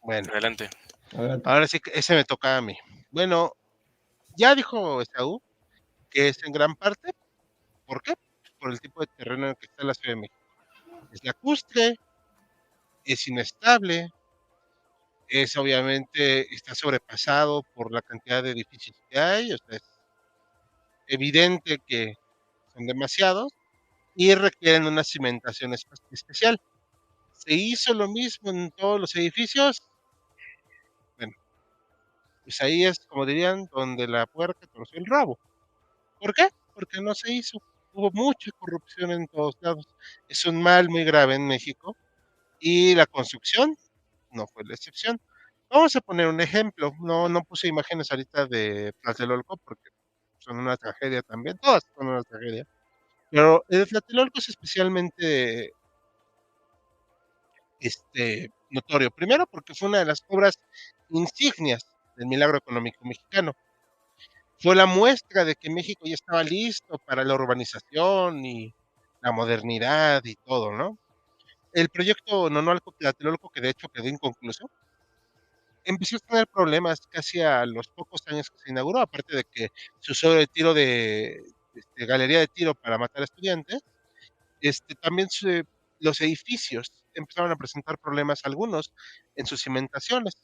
Bueno, Adelante. Adelante. ahora sí que ese me toca a mí. Bueno, ya dijo Esaú que es en gran parte, ¿por qué? Por el tipo de terreno en el que está la Ciudad de México. Es lacustre, es inestable, es obviamente, está sobrepasado por la cantidad de edificios que hay, o sea, es evidente que son demasiados y requieren una cimentación especial. ¿Se hizo lo mismo en todos los edificios? Bueno, pues ahí es, como dirían, donde la puerca torció el rabo. ¿Por qué? Porque no se hizo. Hubo mucha corrupción en todos lados. Es un mal muy grave en México y la construcción no fue la excepción. Vamos a poner un ejemplo. No puse imágenes ahorita de Tlatelolco porque son una tragedia también. Todas son una tragedia. Pero el Tlatelolco es especialmente notorio. Primero, porque fue una de las obras insignias del milagro económico mexicano. Fue la muestra de que México ya estaba listo para la urbanización y la modernidad y todo, ¿no? El proyecto Nonoalco-Tlatelolco, que de hecho quedó inconcluso, empezó a tener problemas casi a los pocos años que se inauguró, aparte de que se usó el tiro de galería de tiro para matar estudiantes. También los edificios empezaron a presentar problemas, algunos en sus cimentaciones.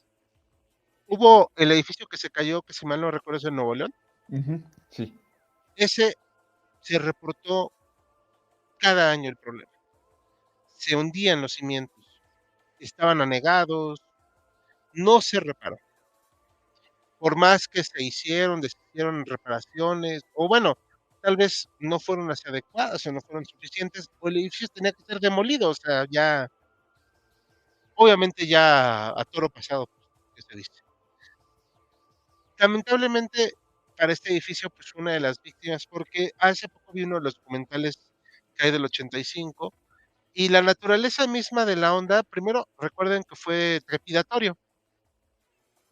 Hubo el edificio que se cayó, que si mal no recuerdo es en Nuevo León. Sí. Ese se reportó cada año el problema. Se hundían los cimientos, estaban anegados, no se reparó. Por más que se deshicieron reparaciones, o bueno, tal vez no fueron las adecuadas o no fueron suficientes, o el edificio tenía que ser demolido, o sea, ya, obviamente ya a toro pasado, pues, que se dice. Lamentablemente, para este edificio, pues una de las víctimas, porque hace poco vi uno de los documentales que hay del 85, y la naturaleza misma de la onda, primero recuerden que fue trepidatorio,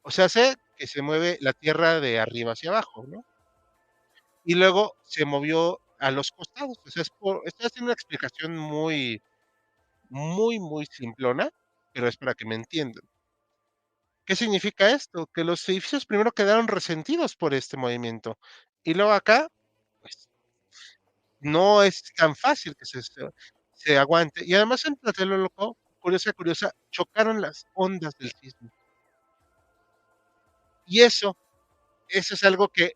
o sea, sé que se mueve la tierra de arriba hacia abajo, ¿no? Y luego se movió a los costados, o sea, estoy haciendo una explicación muy, muy, muy simplona, pero es para que me entiendan. ¿Qué significa esto? Que los edificios primero quedaron resentidos por este movimiento, y luego acá, pues, no es tan fácil que se aguante. Y además en Tlatelolco, curiosa, chocaron las ondas del sismo. Y eso es algo que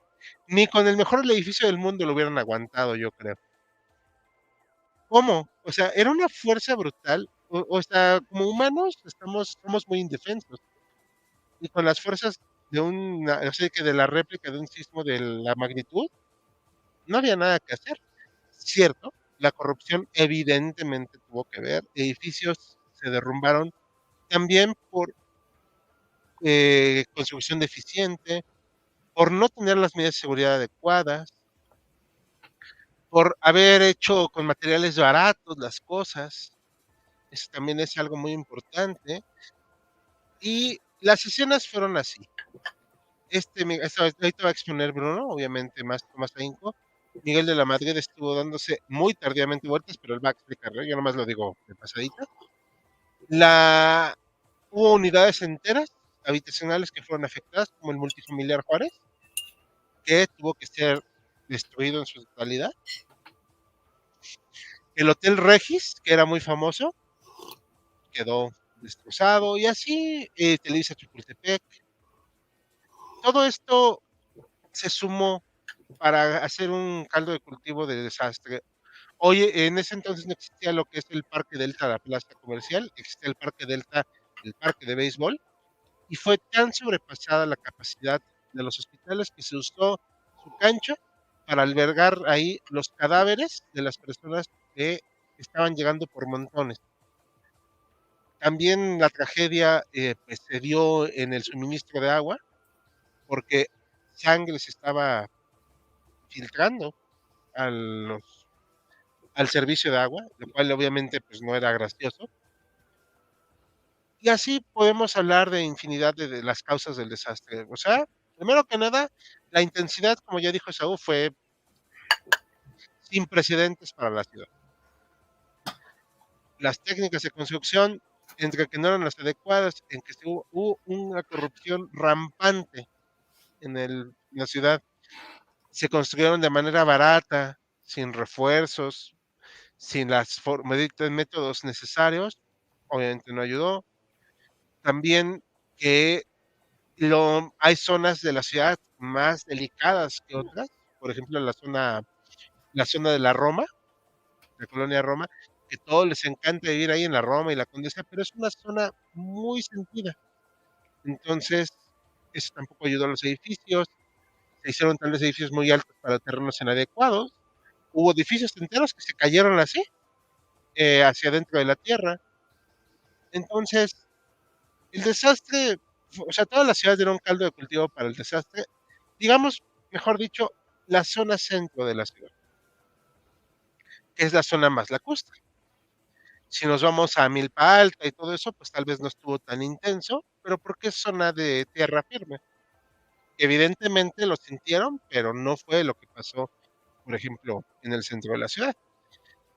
ni con el mejor edificio del mundo lo hubieran aguantado, yo creo. ¿Cómo? O sea, era una fuerza brutal. O sea, como humanos somos muy indefensos. Y con las fuerzas o sea, que de la réplica de un sismo de la magnitud, no había nada que hacer. Cierto, la corrupción evidentemente tuvo que ver. Edificios se derrumbaron también por construcción deficiente, por no tener las medidas de seguridad adecuadas, por haber hecho con materiales baratos las cosas. Eso también es algo muy importante. Y las escenas fueron así. Ahorita va a exponer Bruno, obviamente más ahínco. Miguel de la Madrid estuvo dándose muy tardíamente vueltas, pero él va a explicarlo, yo nomás lo digo de pasadita. Hubo unidades enteras habitacionales que fueron afectadas, como el multifamiliar Juárez, que tuvo que ser destruido en su totalidad. El Hotel Regis, que era muy famoso, quedó destrozado, y así Televisa Chapultepec. Todo esto se sumó para hacer un caldo de cultivo de desastre. Oye, en ese entonces no existía lo que es el Parque Delta, la plaza comercial, existía el Parque Delta, el parque de béisbol, y fue tan sobrepasada la capacidad de los hospitales que se usó su cancha para albergar ahí los cadáveres de las personas que estaban llegando por montones. También la tragedia pues, se dio en el suministro de agua, porque sangre se estaba filtrando al, al servicio de agua, lo cual obviamente pues no era gracioso. Y así podemos hablar de infinidad de las causas del desastre. O sea, primero que nada, la intensidad, como ya dijo Saúl, fue sin precedentes para la ciudad. Las técnicas de construcción, entre que no eran las adecuadas, en que hubo una corrupción rampante en la ciudad, se construyeron de manera barata, sin refuerzos, sin los métodos necesarios, obviamente no ayudó. También que hay zonas de la ciudad más delicadas que otras, por ejemplo, la zona de la Roma, la colonia Roma, que todos les encanta vivir ahí en la Roma y la Condesa, pero es una zona muy sentida. Entonces, eso tampoco ayudó a los edificios. Se hicieron tal vez edificios muy altos para terrenos inadecuados. Hubo edificios enteros que se cayeron así, hacia adentro de la tierra. Entonces, el desastre, o sea, todas las ciudades dieron un caldo de cultivo para el desastre. Digamos, mejor dicho, la zona centro de la ciudad, que es la zona más lacustre. Si nos vamos a Milpa Alta y todo eso, pues tal vez no estuvo tan intenso, pero porque es zona de tierra firme. Evidentemente lo sintieron, pero no fue lo que pasó, por ejemplo, en el centro de la ciudad.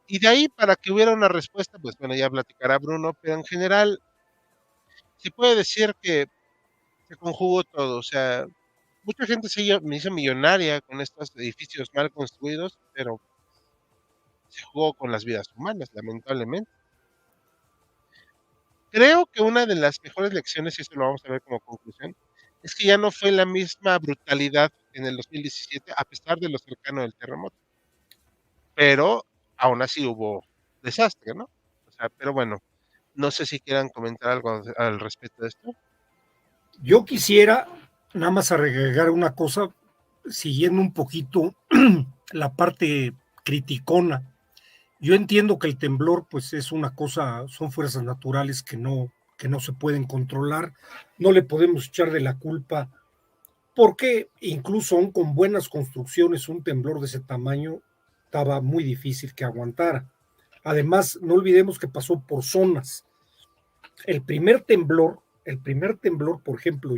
Y de ahí, para que hubiera una respuesta, pues bueno, ya platicará Bruno, pero en general se puede decir que se conjugó todo. O sea, mucha gente me hizo millonaria con estos edificios mal construidos, pero se jugó con las vidas humanas, lamentablemente. Creo que una de las mejores lecciones, y eso lo vamos a ver como conclusión, es que ya no fue la misma brutalidad en el 2017, a pesar de lo cercano del terremoto. Pero aún así hubo desastre, ¿no? O sea, pero bueno, no sé si quieran comentar algo al respecto de esto. Yo quisiera nada más agregar una cosa, siguiendo un poquito la parte criticona. Yo entiendo que el temblor, pues es una cosa, son fuerzas naturales que no se pueden controlar, no le podemos echar de la culpa, porque incluso aún con buenas construcciones, un temblor de ese tamaño estaba muy difícil que aguantara. Además, no olvidemos que pasó por zonas. El primer temblor, por ejemplo,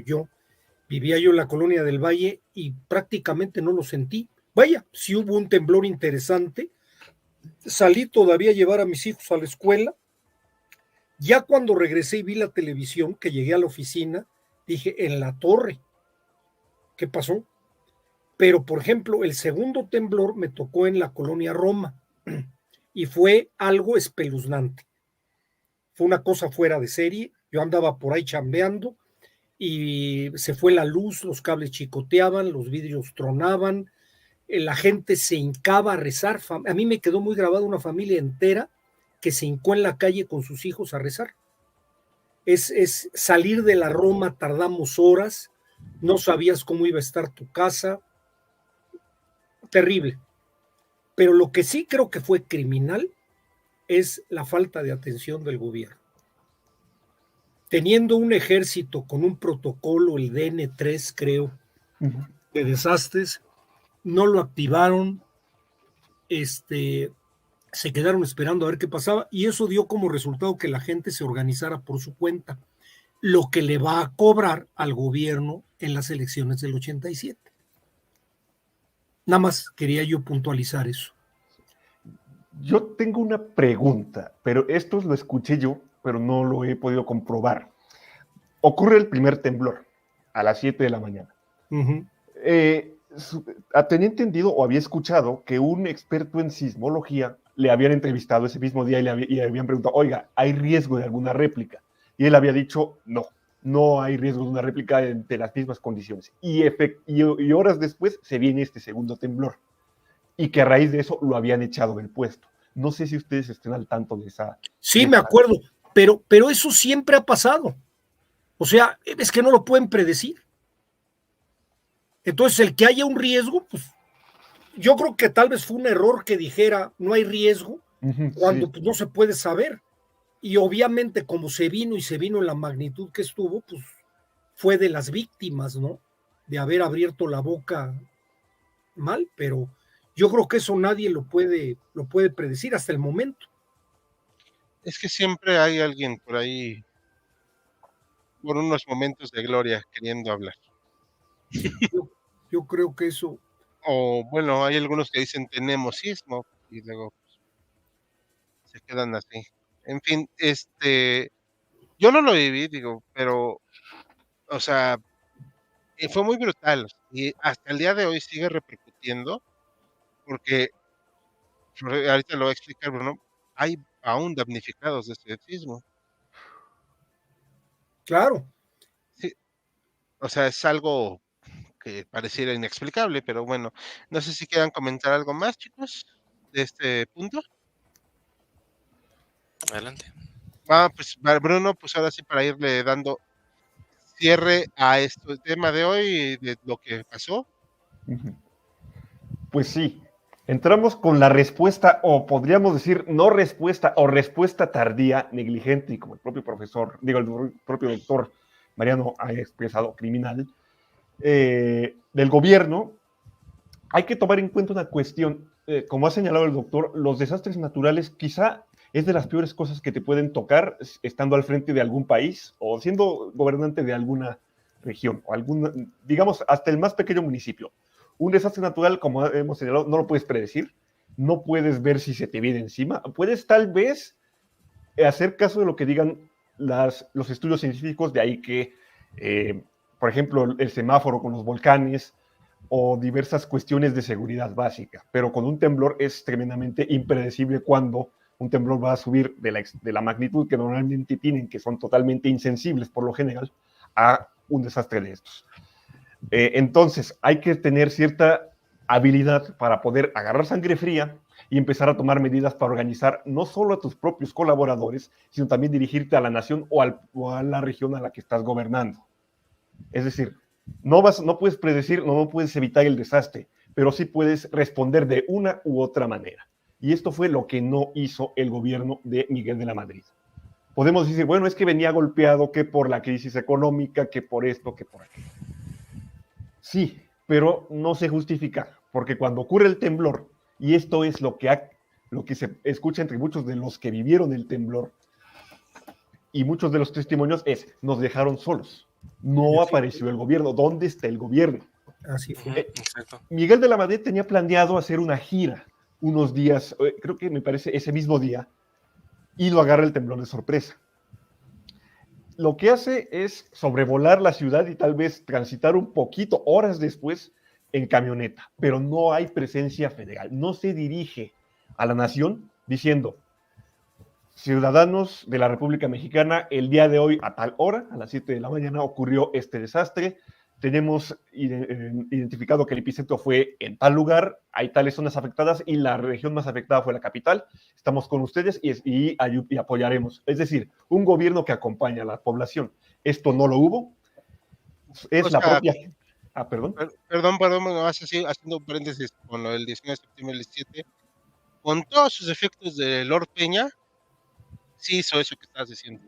vivía yo en la colonia del Valle y prácticamente no lo sentí. Vaya, sí hubo un temblor interesante. Salí todavía a llevar a mis hijos a la escuela. Ya cuando regresé y vi la televisión, que llegué a la oficina, dije, en la torre, ¿qué pasó? Pero, por ejemplo, el segundo temblor me tocó en la colonia Roma y fue algo espeluznante. Fue una cosa fuera de serie. Yo andaba por ahí chambeando y se fue la luz, los cables chicoteaban, los vidrios tronaban, la gente se hincaba a rezar. A mí me quedó muy grabada una familia entera que se hincó en la calle con sus hijos a rezar. Es salir de la Roma, tardamos horas, no sabías cómo iba a estar tu casa, terrible. Pero lo que sí creo que fue criminal es la falta de atención del gobierno. Teniendo un ejército con un protocolo, el DN3 creo, de desastres, no lo activaron, se quedaron esperando a ver qué pasaba y eso dio como resultado que la gente se organizara por su cuenta, lo que le va a cobrar al gobierno en las elecciones del 87. Nada más quería yo puntualizar eso. Yo tengo una pregunta, pero esto lo escuché yo, pero no lo he podido comprobar. Ocurre el primer temblor a las 7 de la mañana. Uh-huh. Tenía entendido o había escuchado que un experto en sismología le habían entrevistado ese mismo día y le habían preguntado, oiga, ¿hay riesgo de alguna réplica? Y él había dicho, no hay riesgo de una réplica de las mismas condiciones. Y horas después se viene este segundo temblor. Y que a raíz de eso lo habían echado del puesto. No sé si ustedes estén al tanto de esa... Sí, me acuerdo, pero eso siempre ha pasado. O sea, es que no lo pueden predecir. Entonces, el que haya un riesgo, pues yo creo que tal vez fue un error que dijera no hay riesgo, cuando pues, no se puede saber. Y obviamente, como se vino en la magnitud que estuvo, pues fue de las víctimas, ¿no? De haber abierto la boca mal, pero yo creo que eso nadie lo puede predecir hasta el momento. Es que siempre hay alguien por ahí, por unos momentos de gloria, queriendo hablar. Yo creo que eso... O bueno, hay algunos que dicen tenemos sismo y luego pues, se quedan así. En fin, yo no lo viví, digo, pero, o sea, fue muy brutal y hasta el día de hoy sigue repercutiendo porque ahorita lo voy a explicar, Bruno, hay aún damnificados de este sismo. Claro. Sí, o sea, es algo que pareciera inexplicable, pero bueno, no sé si quieran comentar algo más, chicos, de este punto. Adelante. Pues Bruno, pues ahora sí para irle dando cierre a este tema de hoy y de lo que pasó. Pues sí, entramos con la respuesta, o podríamos decir no respuesta, o respuesta tardía, negligente, y como el propio el propio doctor Mariano ha expresado, criminal, del gobierno. Hay que tomar en cuenta una cuestión, como ha señalado el doctor, los desastres naturales quizá es de las peores cosas que te pueden tocar estando al frente de algún país o siendo gobernante de alguna región o alguna, digamos, hasta el más pequeño municipio. Un desastre natural, como hemos señalado, no lo puedes predecir, no puedes ver si se te viene encima, puedes tal vez hacer caso de lo que digan los estudios científicos, de ahí que, por ejemplo, el semáforo con los volcanes o diversas cuestiones de seguridad básica, pero con un temblor es tremendamente impredecible cuando un temblor va a subir de la magnitud que normalmente tienen, que son totalmente insensibles por lo general, a un desastre de estos. Entonces, hay que tener cierta habilidad para poder agarrar sangre fría y empezar a tomar medidas para organizar no solo a tus propios colaboradores, sino también dirigirte a la nación o a la región a la que estás gobernando. Es decir, no puedes predecir, no puedes evitar el desastre, pero sí puedes responder de una u otra manera. Y esto fue lo que no hizo el gobierno de Miguel de la Madrid. Podemos decir, bueno, es que venía golpeado que por la crisis económica, que por esto, que por aquello. Sí, pero no se justifica, porque cuando ocurre el temblor, y esto es lo que se escucha entre muchos de los que vivieron el temblor, y muchos de los testimonios nos dejaron solos. No apareció el gobierno. ¿Dónde está el gobierno? Así fue. Miguel de la Madrid tenía planeado hacer una gira unos días, creo que me parece ese mismo día, y lo agarra el temblor de sorpresa. Lo que hace es sobrevolar la ciudad y tal vez transitar un poquito, horas después, en camioneta, pero no hay presencia federal. No se dirige a la nación diciendo: ciudadanos de la República Mexicana, el día de hoy a tal hora, a las 7 de la mañana, ocurrió este desastre. Tenemos identificado que el epicentro fue en tal lugar, hay tales zonas afectadas y la región más afectada fue la capital. Estamos con ustedes y apoyaremos. Es decir, un gobierno que acompaña a la población. Esto no lo hubo. Es Oscar, la propia... perdón. Perdón, así, haciendo un paréntesis con lo del 19 de septiembre del 17. Con todos sus efectos de Lord Peña, sí hizo eso que estás diciendo.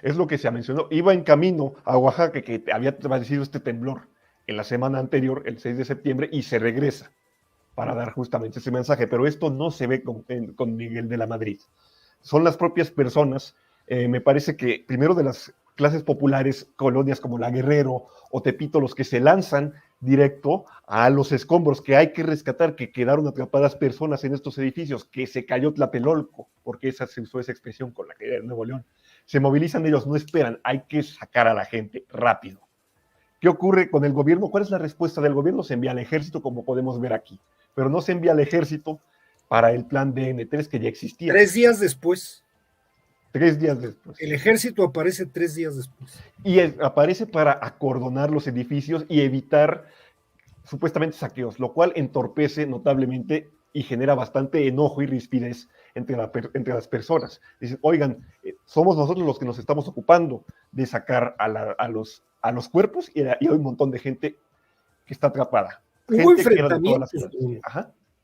Es lo que se mencionó. Iba en camino a Oaxaca, que había padecido este temblor en la semana anterior, el 6 de septiembre, y se regresa para dar justamente ese mensaje. Pero esto no se ve con Miguel de la Madrid. Son las propias personas, me parece que primero de las clases populares, colonias como La Guerrero o Tepito, los que se lanzan directo a los escombros que hay que rescatar, que quedaron atrapadas personas en estos edificios, que se cayó Tlatelolco, porque se usó esa expresión con la caída de Nuevo León. Se movilizan ellos, no esperan, hay que sacar a la gente rápido. ¿Qué ocurre con el gobierno? ¿Cuál es la respuesta del gobierno? Se envía al ejército, como podemos ver aquí, pero no se envía al ejército para el plan DN3 que ya existía. 3 días después. 3 días después. El ejército aparece 3 días después. Y aparece para acordonar los edificios y evitar supuestamente saqueos, lo cual entorpece notablemente y genera bastante enojo y rispidez entre las personas. Dicen, oigan, somos nosotros los que nos estamos ocupando de sacar a los cuerpos y hay un montón de gente que está atrapada. Hubo enfrentamientos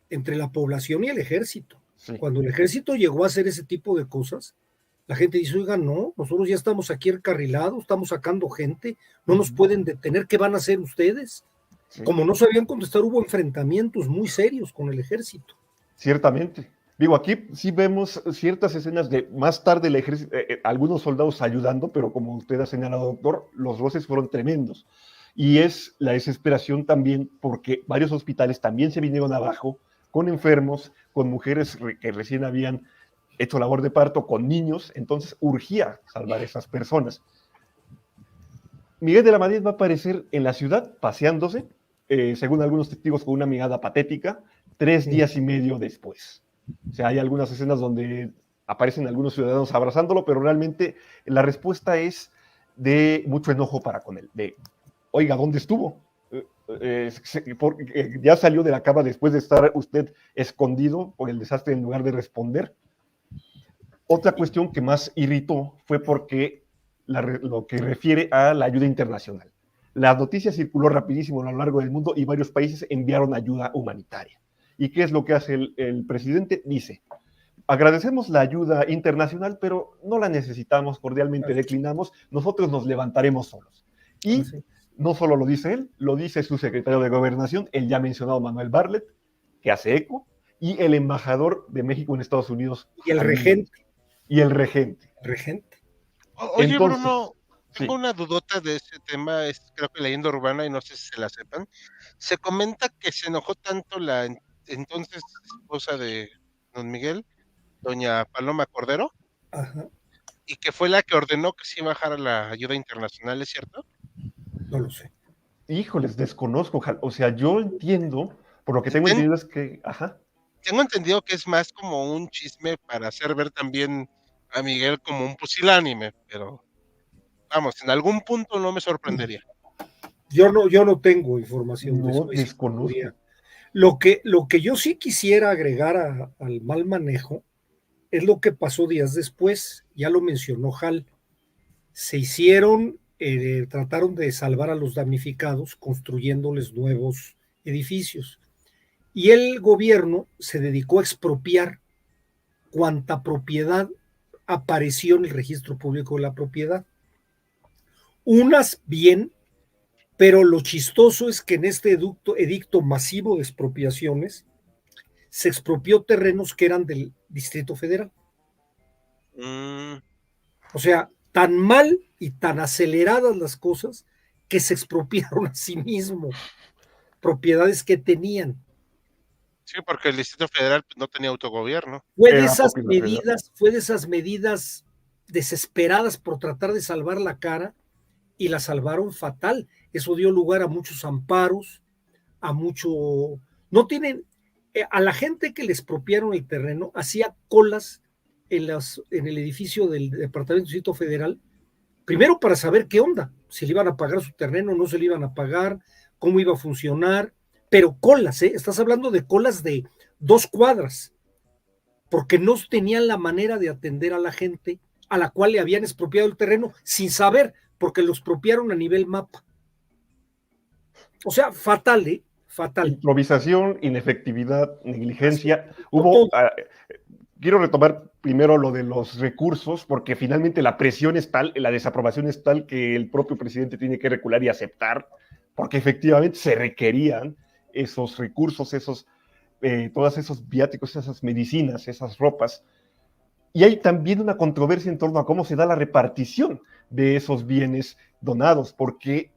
entre la población y el ejército. Sí. Cuando el ejército llegó a hacer ese tipo de cosas, la gente dice, oigan, no, nosotros ya estamos aquí encarrilados, estamos sacando gente, no nos pueden detener, ¿qué van a hacer ustedes? Sí. Como no sabían contestar, hubo enfrentamientos muy serios con el ejército. Ciertamente. Digo, aquí sí vemos ciertas escenas de más tarde el ejército, algunos soldados ayudando, pero como usted ha señalado, doctor, los roces fueron tremendos. Y es la desesperación también porque varios hospitales también se vinieron abajo, con enfermos, con mujeres que recién habían hecho labor de parto, con niños, entonces urgía salvar a esas personas. Miguel de la Madrid va a aparecer en la ciudad paseándose, según algunos testigos, con una mirada patética, 3 días y medio después. O sea, hay algunas escenas donde aparecen algunos ciudadanos abrazándolo, pero realmente la respuesta es de mucho enojo para con él, de, oiga, ¿dónde estuvo? Ya salió de la cama después de estar usted escondido por el desastre en lugar de responder. Otra cuestión que más irritó fue porque lo que refiere a la ayuda internacional. La noticia circuló rapidísimo a lo largo del mundo y varios países enviaron ayuda humanitaria. ¿Y qué es lo que hace el presidente? Dice, agradecemos la ayuda internacional, pero no la necesitamos, cordialmente declinamos, nosotros nos levantaremos solos. Y no solo lo dice él, lo dice su secretario de Gobernación, el ya mencionado Manuel Bartlett, que hace eco, y el embajador de México en Estados Unidos. Y el regente. y el regente. Regente. Oye, Entonces, Bruno, sí. tengo una dudota de ese tema, es creo que leyenda urbana y no sé si se la sepan. Se comenta que se enojó tanto la entonces esposa de don Miguel, doña Paloma Cordero, Ajá, y que fue la que ordenó que sí bajara la ayuda internacional, ¿es cierto? no lo sé. Híjoles, desconozco, o sea, yo entiendo, por lo que tengo Ten- entendido es que, ajá, Tengo entendido que es más como un chisme para hacer ver también a Miguel como un pusilánime, pero vamos, en algún punto no me sorprendería. Yo no tengo información de eso. no Ahí sí no desconozco. podría. Lo que yo sí quisiera agregar al mal manejo es lo que pasó días después. Ya lo mencionó Hal. Se hicieron, trataron de salvar a los damnificados construyéndoles nuevos edificios. Y el gobierno se dedicó a expropiar cuanta propiedad apareció en el registro público de la propiedad. Unas bien, pero lo chistoso es que en este edicto masivo de expropiaciones se expropió terrenos que eran del Distrito Federal. Mm, O sea, tan mal y tan aceleradas las cosas que se expropiaron a sí mismo propiedades que tenían. sí, porque el Distrito Federal pues, no tenía autogobierno. Era propiedad federal. Fue de esas medidas desesperadas por tratar de salvar la cara y la salvaron fatal. Eso dio lugar a muchos amparos, a mucho, no tienen, a la gente que les expropiaron el terreno hacía colas en el edificio del Departamento del Distrito Federal, primero para saber qué onda, si le iban a pagar su terreno, no se le iban a pagar, cómo iba a funcionar, pero colas, estás hablando de colas de 2 cuadras, porque no tenían la manera de atender a la gente a la cual le habían expropiado el terreno sin saber, porque lo expropiaron a nivel mapa. O sea, fatal, fatal. Improvisación, inefectividad, negligencia. Todo. Quiero retomar primero lo de los recursos, porque finalmente la presión es tal, la desaprobación es tal que el propio presidente tiene que recular y aceptar, porque efectivamente se requerían esos recursos, todos esos viáticos, esas medicinas, esas ropas. Y hay también una controversia en torno a cómo se da la repartición de esos bienes donados, porque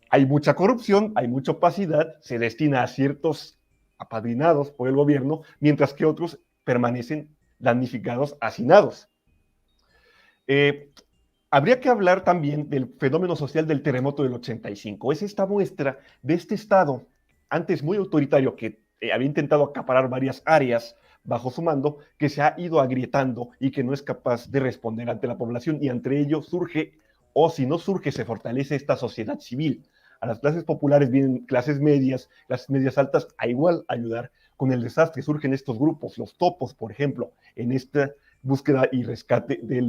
hay mucha corrupción, hay mucha opacidad, se destina a ciertos apadrinados por el gobierno, mientras que otros permanecen damnificados, hacinados. Habría que hablar también del fenómeno social del terremoto del 85. Es esta muestra de este Estado, antes muy autoritario, que había intentado acaparar varias áreas bajo su mando, que se ha ido agrietando y que no es capaz de responder ante la población, y entre ellos surge, o si no surge, se fortalece esta sociedad civil. A las clases populares vienen clases medias altas, a igual ayudar. Con el desastre surgen estos grupos, los topos, por ejemplo, en esta búsqueda y rescate de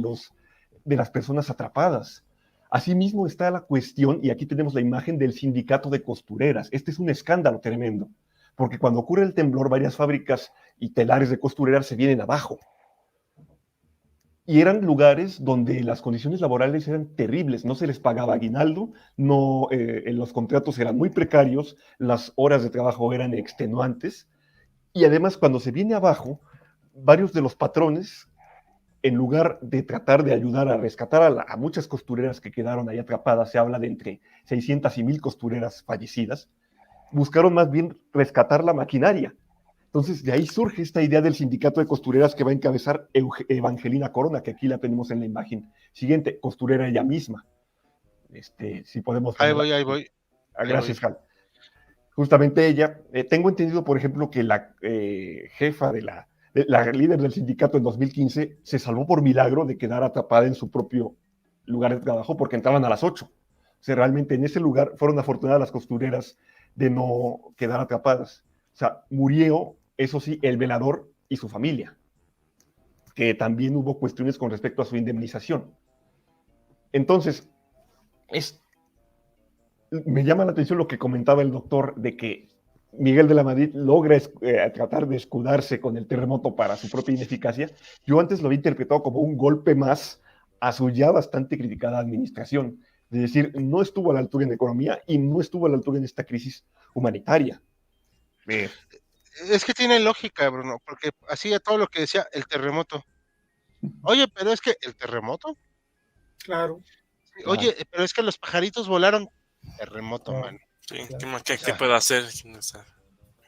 las personas atrapadas. Asimismo está la cuestión, y aquí tenemos la imagen del sindicato de costureras. Este es un escándalo tremendo, porque cuando ocurre el temblor, varias fábricas y telares de costureras se vienen abajo. Y eran lugares donde las condiciones laborales eran terribles, no se les pagaba aguinaldo, los contratos eran muy precarios, las horas de trabajo eran extenuantes, y además cuando se viene abajo, varios de los patrones, en lugar de tratar de ayudar a rescatar a muchas costureras que quedaron ahí atrapadas, se habla de entre 600 y 1000 costureras fallecidas, buscaron más bien rescatar la maquinaria. Entonces, de ahí surge esta idea del sindicato de costureras que va a encabezar Evangelina Corona, que aquí la tenemos en la imagen siguiente, costurera ella misma. Si podemos Ahí ponerla. voy, ahí voy. Gracias, Hal. Justamente ella, tengo entendido, por ejemplo, que la jefa la líder del sindicato en 2015 se salvó por milagro de quedar atrapada en su propio lugar de trabajo porque entraban a las 8. O sea, realmente en ese lugar fueron afortunadas las costureras de no quedar atrapadas. O sea, murió, eso sí, el velador y su familia, que también hubo cuestiones con respecto a su indemnización. Entonces, me llama la atención lo que comentaba el doctor de que Miguel de la Madrid logra tratar de escudarse con el terremoto para su propia ineficacia. Yo antes lo había interpretado como un golpe más a su ya bastante criticada administración. Es decir, no estuvo a la altura en economía y no estuvo a la altura en esta crisis humanitaria. Es que tiene lógica, Bruno, porque hacía todo lo que decía el terremoto. Oye, pero es que el terremoto. Claro. Sí, oye, pero es que los pajaritos volaron. Terremoto, Claro. mano. Sí, Claro. ¿qué puedo hacer? O sea,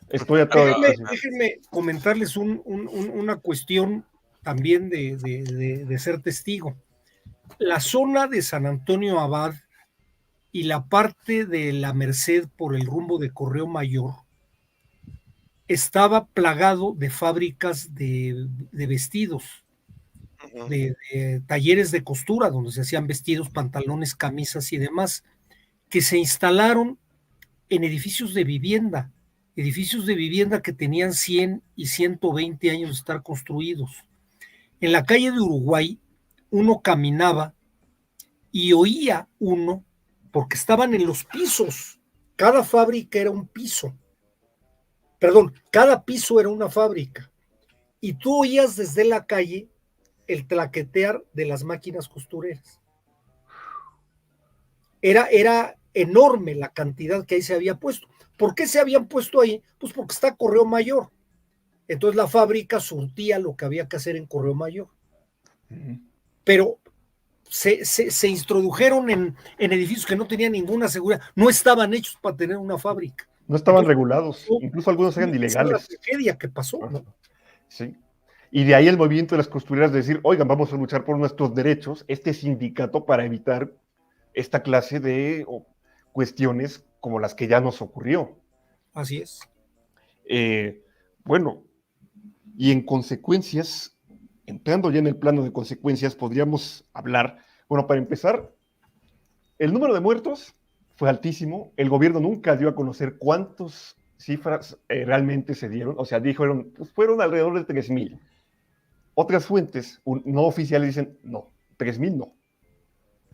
Estoy a todo. Déjenme comentarles una cuestión también de ser testigo. La zona de San Antonio Abad y la parte de la Merced por el rumbo de Correo Mayor estaba plagado de fábricas de vestidos, Ujú. de talleres de costura donde se hacían vestidos, pantalones, camisas y demás, que se instalaron en edificios de vivienda que tenían 100 y 120 años de estar construidos. En la calle de Uruguay, uno caminaba y oía uno, porque estaban en los pisos. Cada fábrica era un piso. Perdón, cada piso era una fábrica. Y tú oías desde la calle el tlaquetear de las máquinas costureras. Era enorme la cantidad que ahí se había puesto. ¿Por qué se habían puesto ahí? Pues porque está Correo Mayor. Entonces la fábrica surtía lo que había que hacer en Correo Mayor. Pero se introdujeron en edificios que no tenían ninguna seguridad, no estaban hechos para tener una fábrica. No estaban Entonces, regulados, incluso algunos eran esa es ilegales. la tragedia que pasó, ¿no? Sí. Y de ahí el movimiento de las costureras de decir, oigan, vamos a luchar por nuestros derechos, este sindicato para evitar esta clase de cuestiones como las que ya nos ocurrió. Así es. Bueno, y en consecuencias, entrando ya en el plano de consecuencias, podríamos hablar, bueno, para empezar, el número de muertos fue altísimo, el gobierno nunca dio a conocer cuántas cifras realmente se dieron, o sea, dijeron, pues fueron alrededor de 3,000. Otras fuentes no oficiales dicen, no, 3,000 no,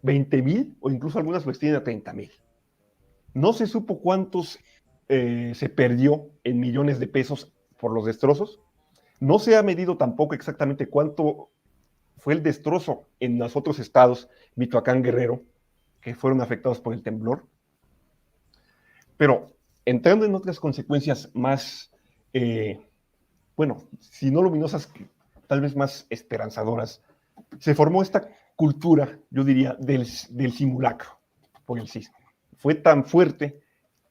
20,000 o incluso algunas lo estiman a 30,000. No se supo cuántos se perdió en millones de pesos por los destrozos. No se ha medido tampoco exactamente cuánto fue el destrozo en los otros estados, Michoacán, Guerrero, que fueron afectados por el temblor. Pero entrando en otras consecuencias más, bueno, si no luminosas, tal vez más esperanzadoras, se formó esta cultura, yo diría, del simulacro por el sismo. Fue tan fuerte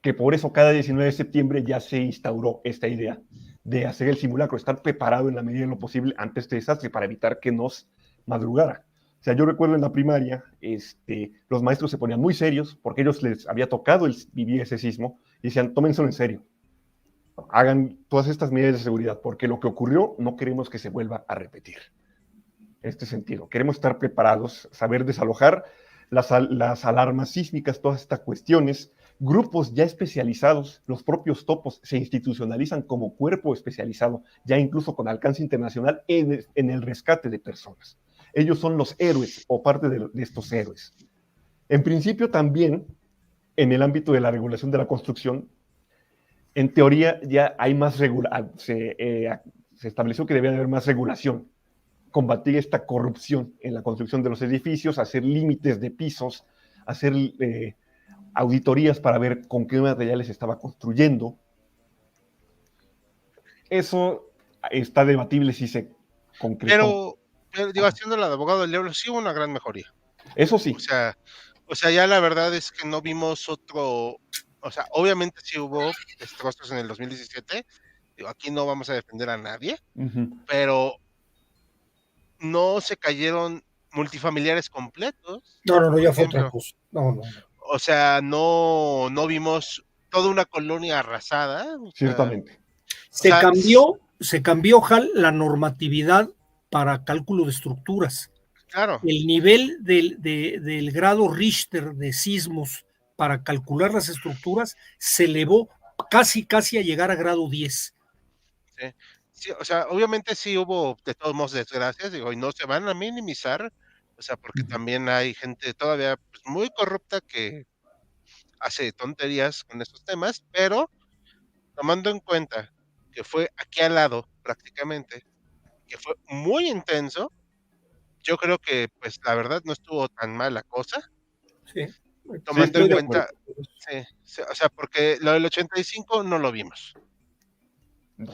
que por eso cada 19 de septiembre ya se instauró esta idea de hacer el simulacro, estar preparado en la medida de lo posible ante este desastre para evitar que nos madrugara. O sea, yo recuerdo en la primaria, los maestros se ponían muy serios porque ellos les había tocado vivir ese sismo y decían, tómenselo en serio, hagan todas estas medidas de seguridad porque lo que ocurrió no queremos que se vuelva a repetir. En este sentido, queremos estar preparados, saber desalojar las alarmas sísmicas, todas estas cuestiones, grupos ya especializados, los propios topos se institucionalizan como cuerpo especializado, ya incluso con alcance internacional en el rescate de personas. Ellos son los héroes o parte de estos héroes. En principio también, en el ámbito de la regulación de la construcción, en teoría ya hay más se estableció que debía haber más regulación, combatir esta corrupción en la construcción de los edificios, hacer límites de pisos, hacer auditorías para ver con qué materiales se estaba construyendo. Eso está debatible si se concretó. Pero digo, haciendo la de abogado del diablo, sí hubo una gran mejoría. Eso sí. O sea, ya la verdad es que no vimos otro, o sea, obviamente sí hubo destrozos en el 2017, digo, aquí no vamos a defender a nadie, pero no se cayeron multifamiliares completos. No, ya fue otra cosa. No. O sea, no vimos toda una colonia arrasada. Ciertamente. Se cambió, Hal, la normatividad para cálculo de estructuras. Claro. El nivel del grado Richter de sismos para calcular las estructuras se elevó casi a llegar a grado 10. Sí, o sea, obviamente sí hubo de todos modos desgracias, digo, y no se van a minimizar, o sea, porque también hay gente todavía pues, muy corrupta que hace tonterías con estos temas, pero tomando en cuenta que fue aquí al lado prácticamente, que fue muy intenso, yo creo que pues la verdad no estuvo tan mal la cosa. Sí. Tomando en cuenta, sí, o sea, porque lo del 85 no lo vimos. No.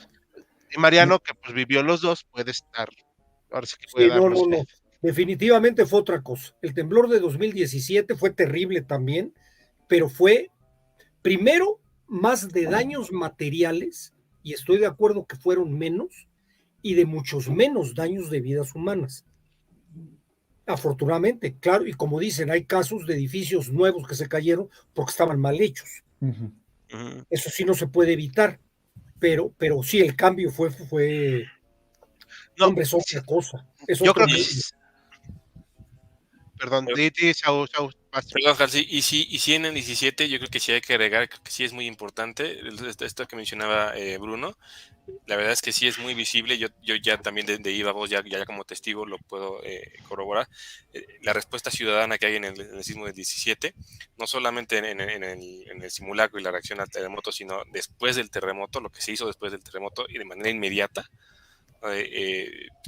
Y Mariano, que pues vivió los dos, puede estar Ahora sí que puede Sí, no, darnos no, fe. no. Definitivamente fue otra cosa. El temblor de 2017 fue terrible también, pero fue primero más de daños materiales, y estoy de acuerdo que fueron menos, y de muchos menos daños de vidas humanas. Afortunadamente, claro, y como dicen, hay casos de edificios nuevos que se cayeron porque estaban mal hechos. Ujú. Eso sí no se puede evitar, pero sí, el cambio fue No, hombre, es sí, otra cosa, es yo otro creo que mundo. sí. Perdón, Pero- Saúl, vas. Perdón, Halsey, y sí en el 17 yo creo que sí hay que agregar, creo que sí es muy importante, esto que mencionaba Bruno, la verdad es que sí es muy visible, yo ya también de Iba Voz, ya como testigo lo puedo corroborar, la respuesta ciudadana que hay en el sismo del 17, no solamente en el simulacro y la reacción al terremoto, sino después del terremoto, lo que se hizo después del terremoto y de manera inmediata,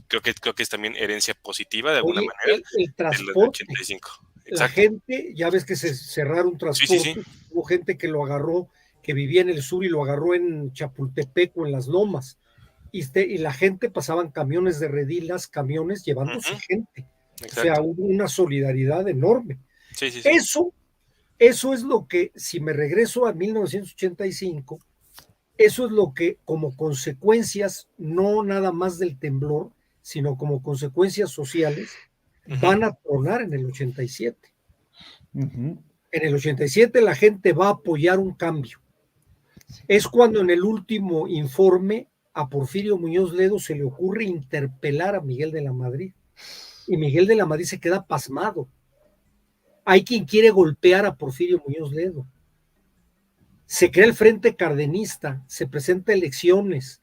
creo que es también herencia positiva de alguna Oye, manera el del transporte, 85. la Exacto. gente, ya ves que se cerraron Sí, sí, sí. transporte, hubo gente que lo agarró, que vivía en el sur y lo agarró en Chapultepec o en las Lomas, y la gente pasaban camiones de redilas, camiones llevándose Ujú, gente. O sea, exacto. hubo una solidaridad enorme. Sí, sí, sí. Eso es lo que, si me regreso a 1985, eso es lo que como consecuencias, no nada más del temblor, sino como consecuencias sociales, Ujú, van a tronar en el 87. Ujú. En el 87 la gente va a apoyar un cambio. Es cuando en el último informe a Porfirio Muñoz Ledo se le ocurre interpelar a Miguel de la Madrid. Y Miguel de la Madrid se queda pasmado. Hay quien quiere golpear a Porfirio Muñoz Ledo. Se crea el Frente Cardenista, se presenta elecciones.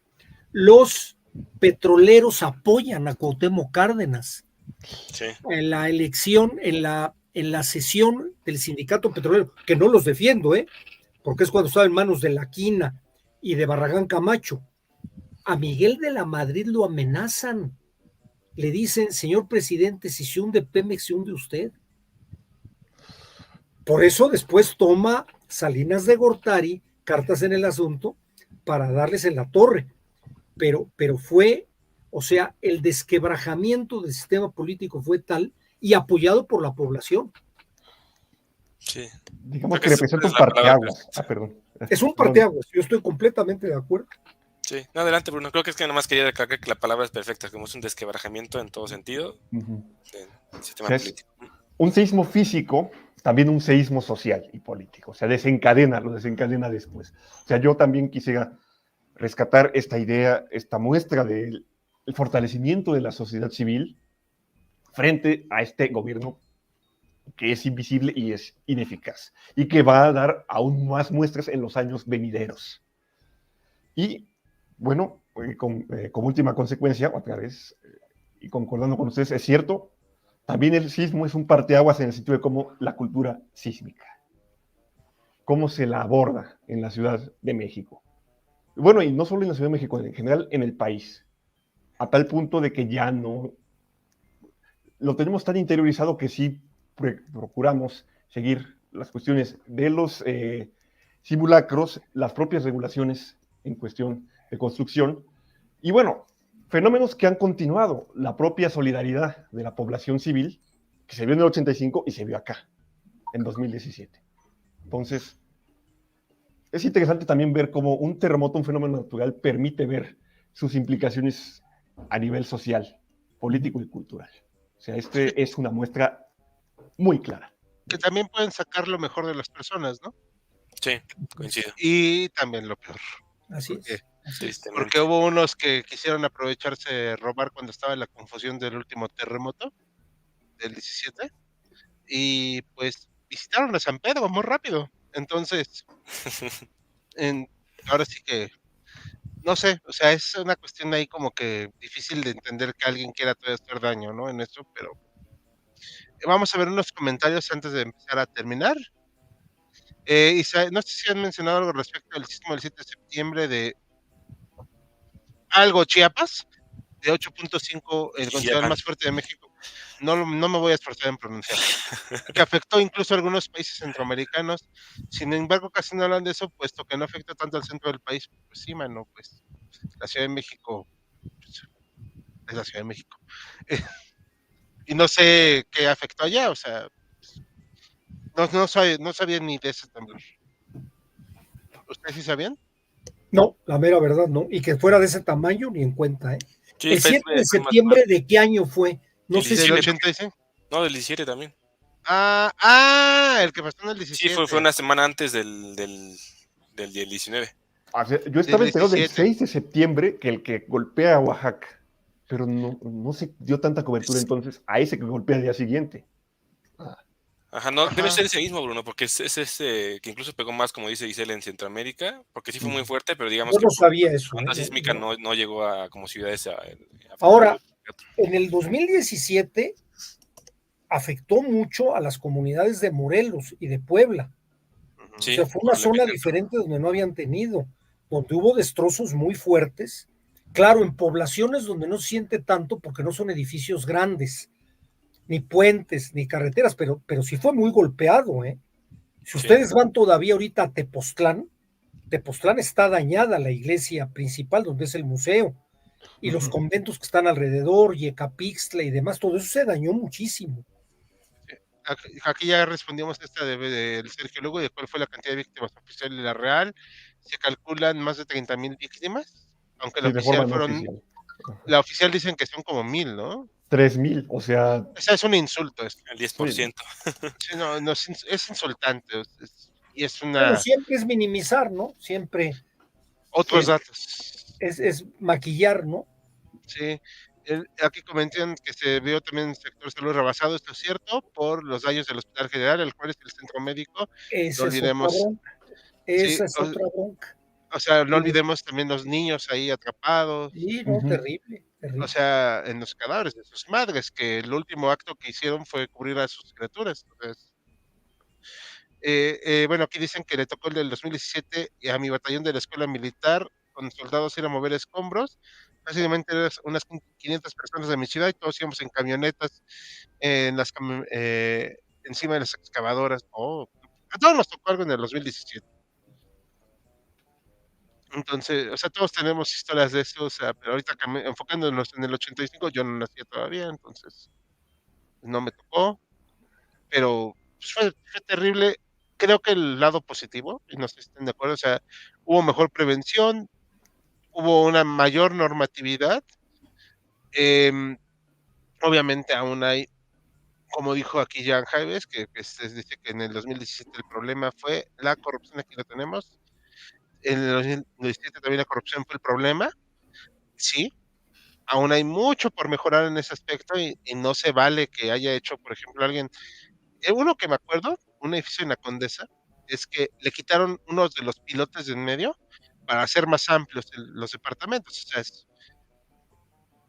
Los petroleros apoyan a Cuauhtémoc Cárdenas. sí. En la elección, en la sesión del sindicato petrolero, que no los defiendo, porque es cuando estaba en manos de La Quina y de Barragán Camacho. A Miguel de la Madrid lo amenazan. Le dicen, señor presidente, si se hunde Pemex, se hunde usted. Por eso después toma Salinas de Gortari cartas en el asunto para darles en la torre. Pero fue, o sea, el desquebrajamiento del sistema político fue tal y apoyado por la población. Sí. Digamos Creo que que esa representa es un la palabra parteaguas. perfecta. Perdón. Es un Perdón. parteaguas, yo estoy completamente de acuerdo. Sí. No, adelante, Bruno. Creo que es que nada más quería recalcar que la palabra es perfecta, como es un desquebrajamiento en todo sentido Ujú. del O sistema sea, es político. un seísmo físico, también un seísmo social y político. O sea, lo desencadena después. O sea, yo también quisiera rescatar esta idea, esta muestra del el fortalecimiento de la sociedad civil frente a este gobierno que es invisible y es ineficaz y que va a dar aún más muestras en los años venideros. Y bueno, como última consecuencia, otra vez, y concordando con ustedes, es cierto, también el sismo es un parteaguas en el sentido de cómo la cultura sísmica, cómo se la aborda en la Ciudad de México. Bueno, y no solo en la Ciudad de México, en general en el país, a tal punto de que ya no lo tenemos tan interiorizado que sí procuramos seguir las cuestiones de los simulacros, las propias regulaciones en cuestión de construcción. Y bueno, fenómenos que han continuado, la propia solidaridad de la población civil, que se vio en el 85 y se vio acá, en 2017. Entonces, es interesante también ver cómo un terremoto, un fenómeno natural, permite ver sus implicaciones a nivel social, político y cultural. O sea, este es una muestra muy clara. Que también pueden sacar lo mejor de las personas, ¿no? Sí, coincido, Y también lo peor, Así porque es, así es. porque tristemente. hubo unos que quisieron aprovecharse de robar cuando estaba la confusión del último terremoto del 17 y pues visitaron a San Pedro muy rápido. Entonces, en, ahora sí que, no sé, o sea, es una cuestión ahí como que difícil de entender que alguien quiera todavía hacer daño, ¿no? En eso, pero vamos a ver unos comentarios antes de empezar a terminar. No sé si han mencionado algo respecto al sismo del 7 de septiembre de algo Chiapas, de 8.5, el considerado el Chiapan. más fuerte de México. No me voy a esforzar en pronunciarlo. Que afectó incluso a algunos países centroamericanos. Sin embargo, casi no hablan de eso, puesto que no afecta tanto al centro del país. Pues sí, mano, pues la Ciudad de México, pues, es la Ciudad de México. Y no sé qué afectó allá, o sea, no sabía ni de ese temblor. ¿Ustedes sí sabían? No, la mera verdad, no. Y que fuera de ese tamaño, ni en cuenta, ¿eh? Sí, El 7 de fue más, septiembre, ¿de qué año fue? No el sé si... Del 17. 85. No, del 17 también. El que pasó en el Sí, 17. fue una semana antes del 19. Yo Del estaba enterado del 17. 6 de septiembre, que el que golpea a Oaxaca, pero no se dio tanta cobertura entonces a ese que golpea al día siguiente. Ajá, no, debe Ajá. ser ese mismo, Bruno, porque es ese que incluso pegó más, como dice Giselle, en Centroamérica, porque sí fue muy fuerte, pero digamos Yo que no por sabía eso, onda ¿eh? sísmica no llegó a como ciudades a afectar Ahora, uno que otro. en el 2017 afectó mucho a las comunidades de Morelos y de Puebla. O Sí, sea, fue por una el zona epicentro. diferente donde no habían tenido, donde hubo destrozos muy fuertes. Claro, en poblaciones donde no se siente tanto porque no son edificios grandes, ni puentes, ni carreteras, pero sí fue muy golpeado, ¿eh? Si Sí. ustedes van todavía ahorita a Tepoztlán, Tepoztlán está dañada la iglesia principal donde es el museo y los conventos que están alrededor, Yecapixtla y demás, todo eso se dañó muchísimo. Aquí ya respondimos esta del Sergio Lugo, de cuál fue la cantidad de víctimas oficial de la Real. Se calculan más de 30,000 víctimas, aunque Sí, de forma no oficial. la oficial dicen que son como 1,000, ¿no? 3,000, o sea, O sea, es un insulto esto. El sí, 10%. Sí, no, es insultante, y es Bueno, una... siempre es minimizar, ¿no? Siempre Otros es, datos. es maquillar, ¿no? Sí, aquí comentan que se vio también el sector salud rebasado, esto es cierto, por los daños del Hospital General, el cual es el centro médico, no Esa es otra olvidemos, bronca. sí, Esa es otra bronca. o sea, no Y los- olvidemos también los niños ahí atrapados, Sí, no, ujú, terrible, o terrible. sea, en los cadáveres de sus madres, que el último acto que hicieron fue cubrir a sus criaturas. Entonces, bueno, aquí dicen que le tocó el del 2017 a mi batallón de la escuela militar con soldados ir a mover escombros. Básicamente unas 500 personas de mi ciudad y todos íbamos en camionetas, encima de las excavadoras. Oh, a todos nos tocó algo en el 2017. Entonces, o sea, todos tenemos historias de eso, o sea, pero ahorita enfocándonos en el 85, yo no nacía todavía, entonces no me tocó, pero pues, fue terrible. Creo que el lado positivo, y no sé si están de acuerdo, o sea, hubo mejor prevención, hubo una mayor normatividad. em, Obviamente aún hay, como dijo aquí Jan Jaimes, que dice que en el 2017 el problema fue la corrupción, aquí lo tenemos. En el 2017 también la corrupción fue el problema, sí. Aún hay mucho por mejorar en ese aspecto y no se vale que haya hecho, por ejemplo, alguien, uno que me acuerdo, un edificio en la Condesa, es que le quitaron unos de los pilotes de en medio para hacer más amplios los departamentos. O sea,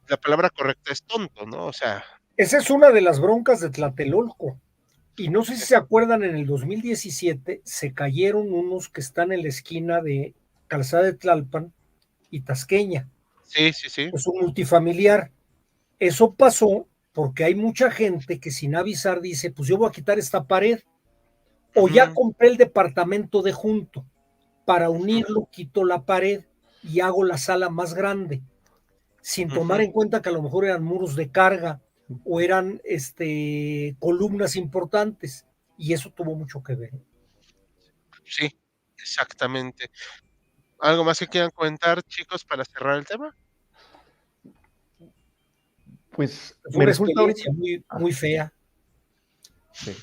la palabra correcta es tonto, ¿no? O sea, Esa es una de las broncas de Tlatelolco. Y no sé si es- se acuerdan, en el 2017 se cayeron unos que están en la esquina de Calzada de Tlalpan y Tasqueña. sí, sí, sí. Es un multifamiliar. Eso pasó porque hay mucha gente que sin avisar dice, pues yo voy a quitar esta pared o ya Ujú, compré el departamento de junto. Para ujú, unirlo, quito la pared y hago la sala más grande, sin tomar ujú. en cuenta que a lo mejor eran muros de carga o eran columnas importantes. Y eso tuvo mucho que ver. Sí, exactamente. ¿Algo más que quieran comentar, chicos, para cerrar el tema? pues Fue me una resulta ahorita. experiencia muy, Ah, muy fea. sí,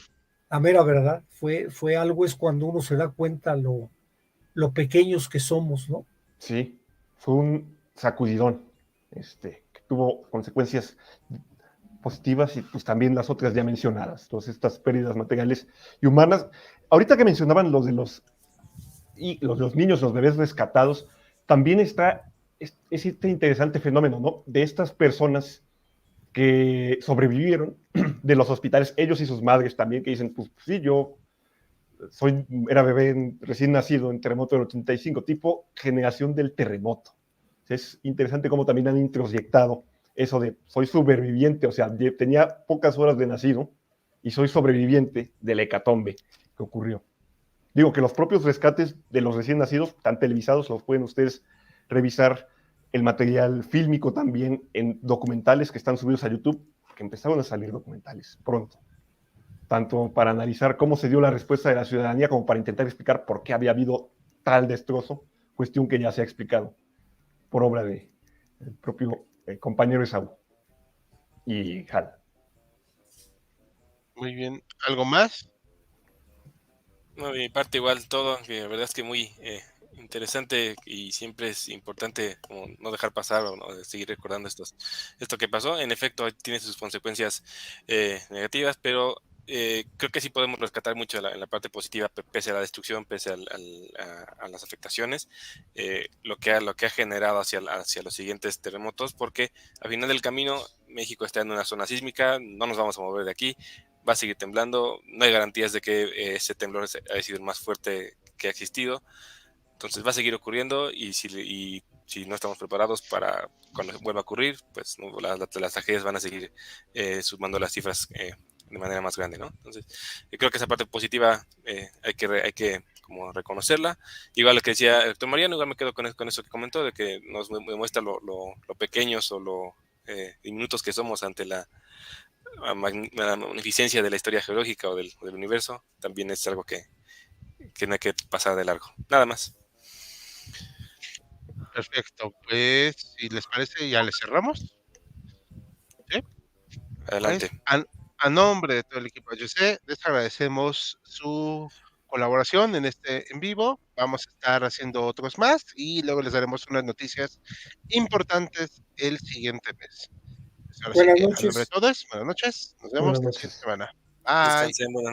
La mera verdad, fue algo, es cuando uno se da cuenta lo pequeños que somos, ¿no? sí, fue un sacudidón, que tuvo consecuencias positivas y pues también las otras ya mencionadas, todas estas pérdidas materiales y humanas. Ahorita que mencionaban los niños, los bebés rescatados, también está este interesante fenómeno, ¿no? De estas personas que sobrevivieron de los hospitales, ellos y sus madres también, que dicen, pues sí, era bebé recién nacido en terremoto del 85, tipo generación del terremoto. Es interesante cómo también han introyectado eso de soy sobreviviente, o sea, tenía pocas horas de nacido y soy sobreviviente del hecatombe que ocurrió. Digo que los propios rescates de los recién nacidos, tan televisados, los pueden ustedes revisar el material fílmico también en documentales que están subidos a YouTube, que empezaron a salir documentales pronto, tanto para analizar cómo se dio la respuesta de la ciudadanía como para intentar explicar por qué había habido tal destrozo, cuestión que ya se ha explicado por obra del propio compañero Esaú y Hal. Muy bien. ¿Algo más? No, de mi parte igual todo, que la verdad es que muy interesante y siempre es importante como no dejar pasar o no, seguir recordando esto que pasó. En efecto, tiene sus consecuencias negativas, pero creo que sí podemos rescatar mucho en la parte positiva, pese a la destrucción, pese a las afectaciones, lo que ha generado hacia los siguientes terremotos, porque al final del camino México está en una zona sísmica, no nos vamos a mover de aquí, va a seguir temblando, no hay garantías de que ese temblor haya sido el más fuerte que ha existido, entonces va a seguir ocurriendo y si no estamos preparados para cuando vuelva a ocurrir, pues no, las tragedias van a seguir sumando las cifras de manera más grande, ¿no? Entonces creo que esa parte positiva hay que como reconocerla. Igual lo que decía el doctor Mariano, igual me quedo con eso que comentó, de que nos demuestra lo pequeños o lo diminutos que somos ante la magnificencia de la historia geológica o del universo. También es algo que no hay que pasar de largo. Nada más. Perfecto. Pues, si les parece, ya le cerramos. ¿Sí? Adelante. Pues, a nombre de todo el equipo de HC, les agradecemos su colaboración en este en vivo. Vamos a estar haciendo otros más y luego les daremos unas noticias importantes el siguiente mes. Pues ahora sí Buenas que, a nombre de noches. todos, buenas noches. Nos vemos Buenas la siguiente noches. semana. Bye. Descansen, buenas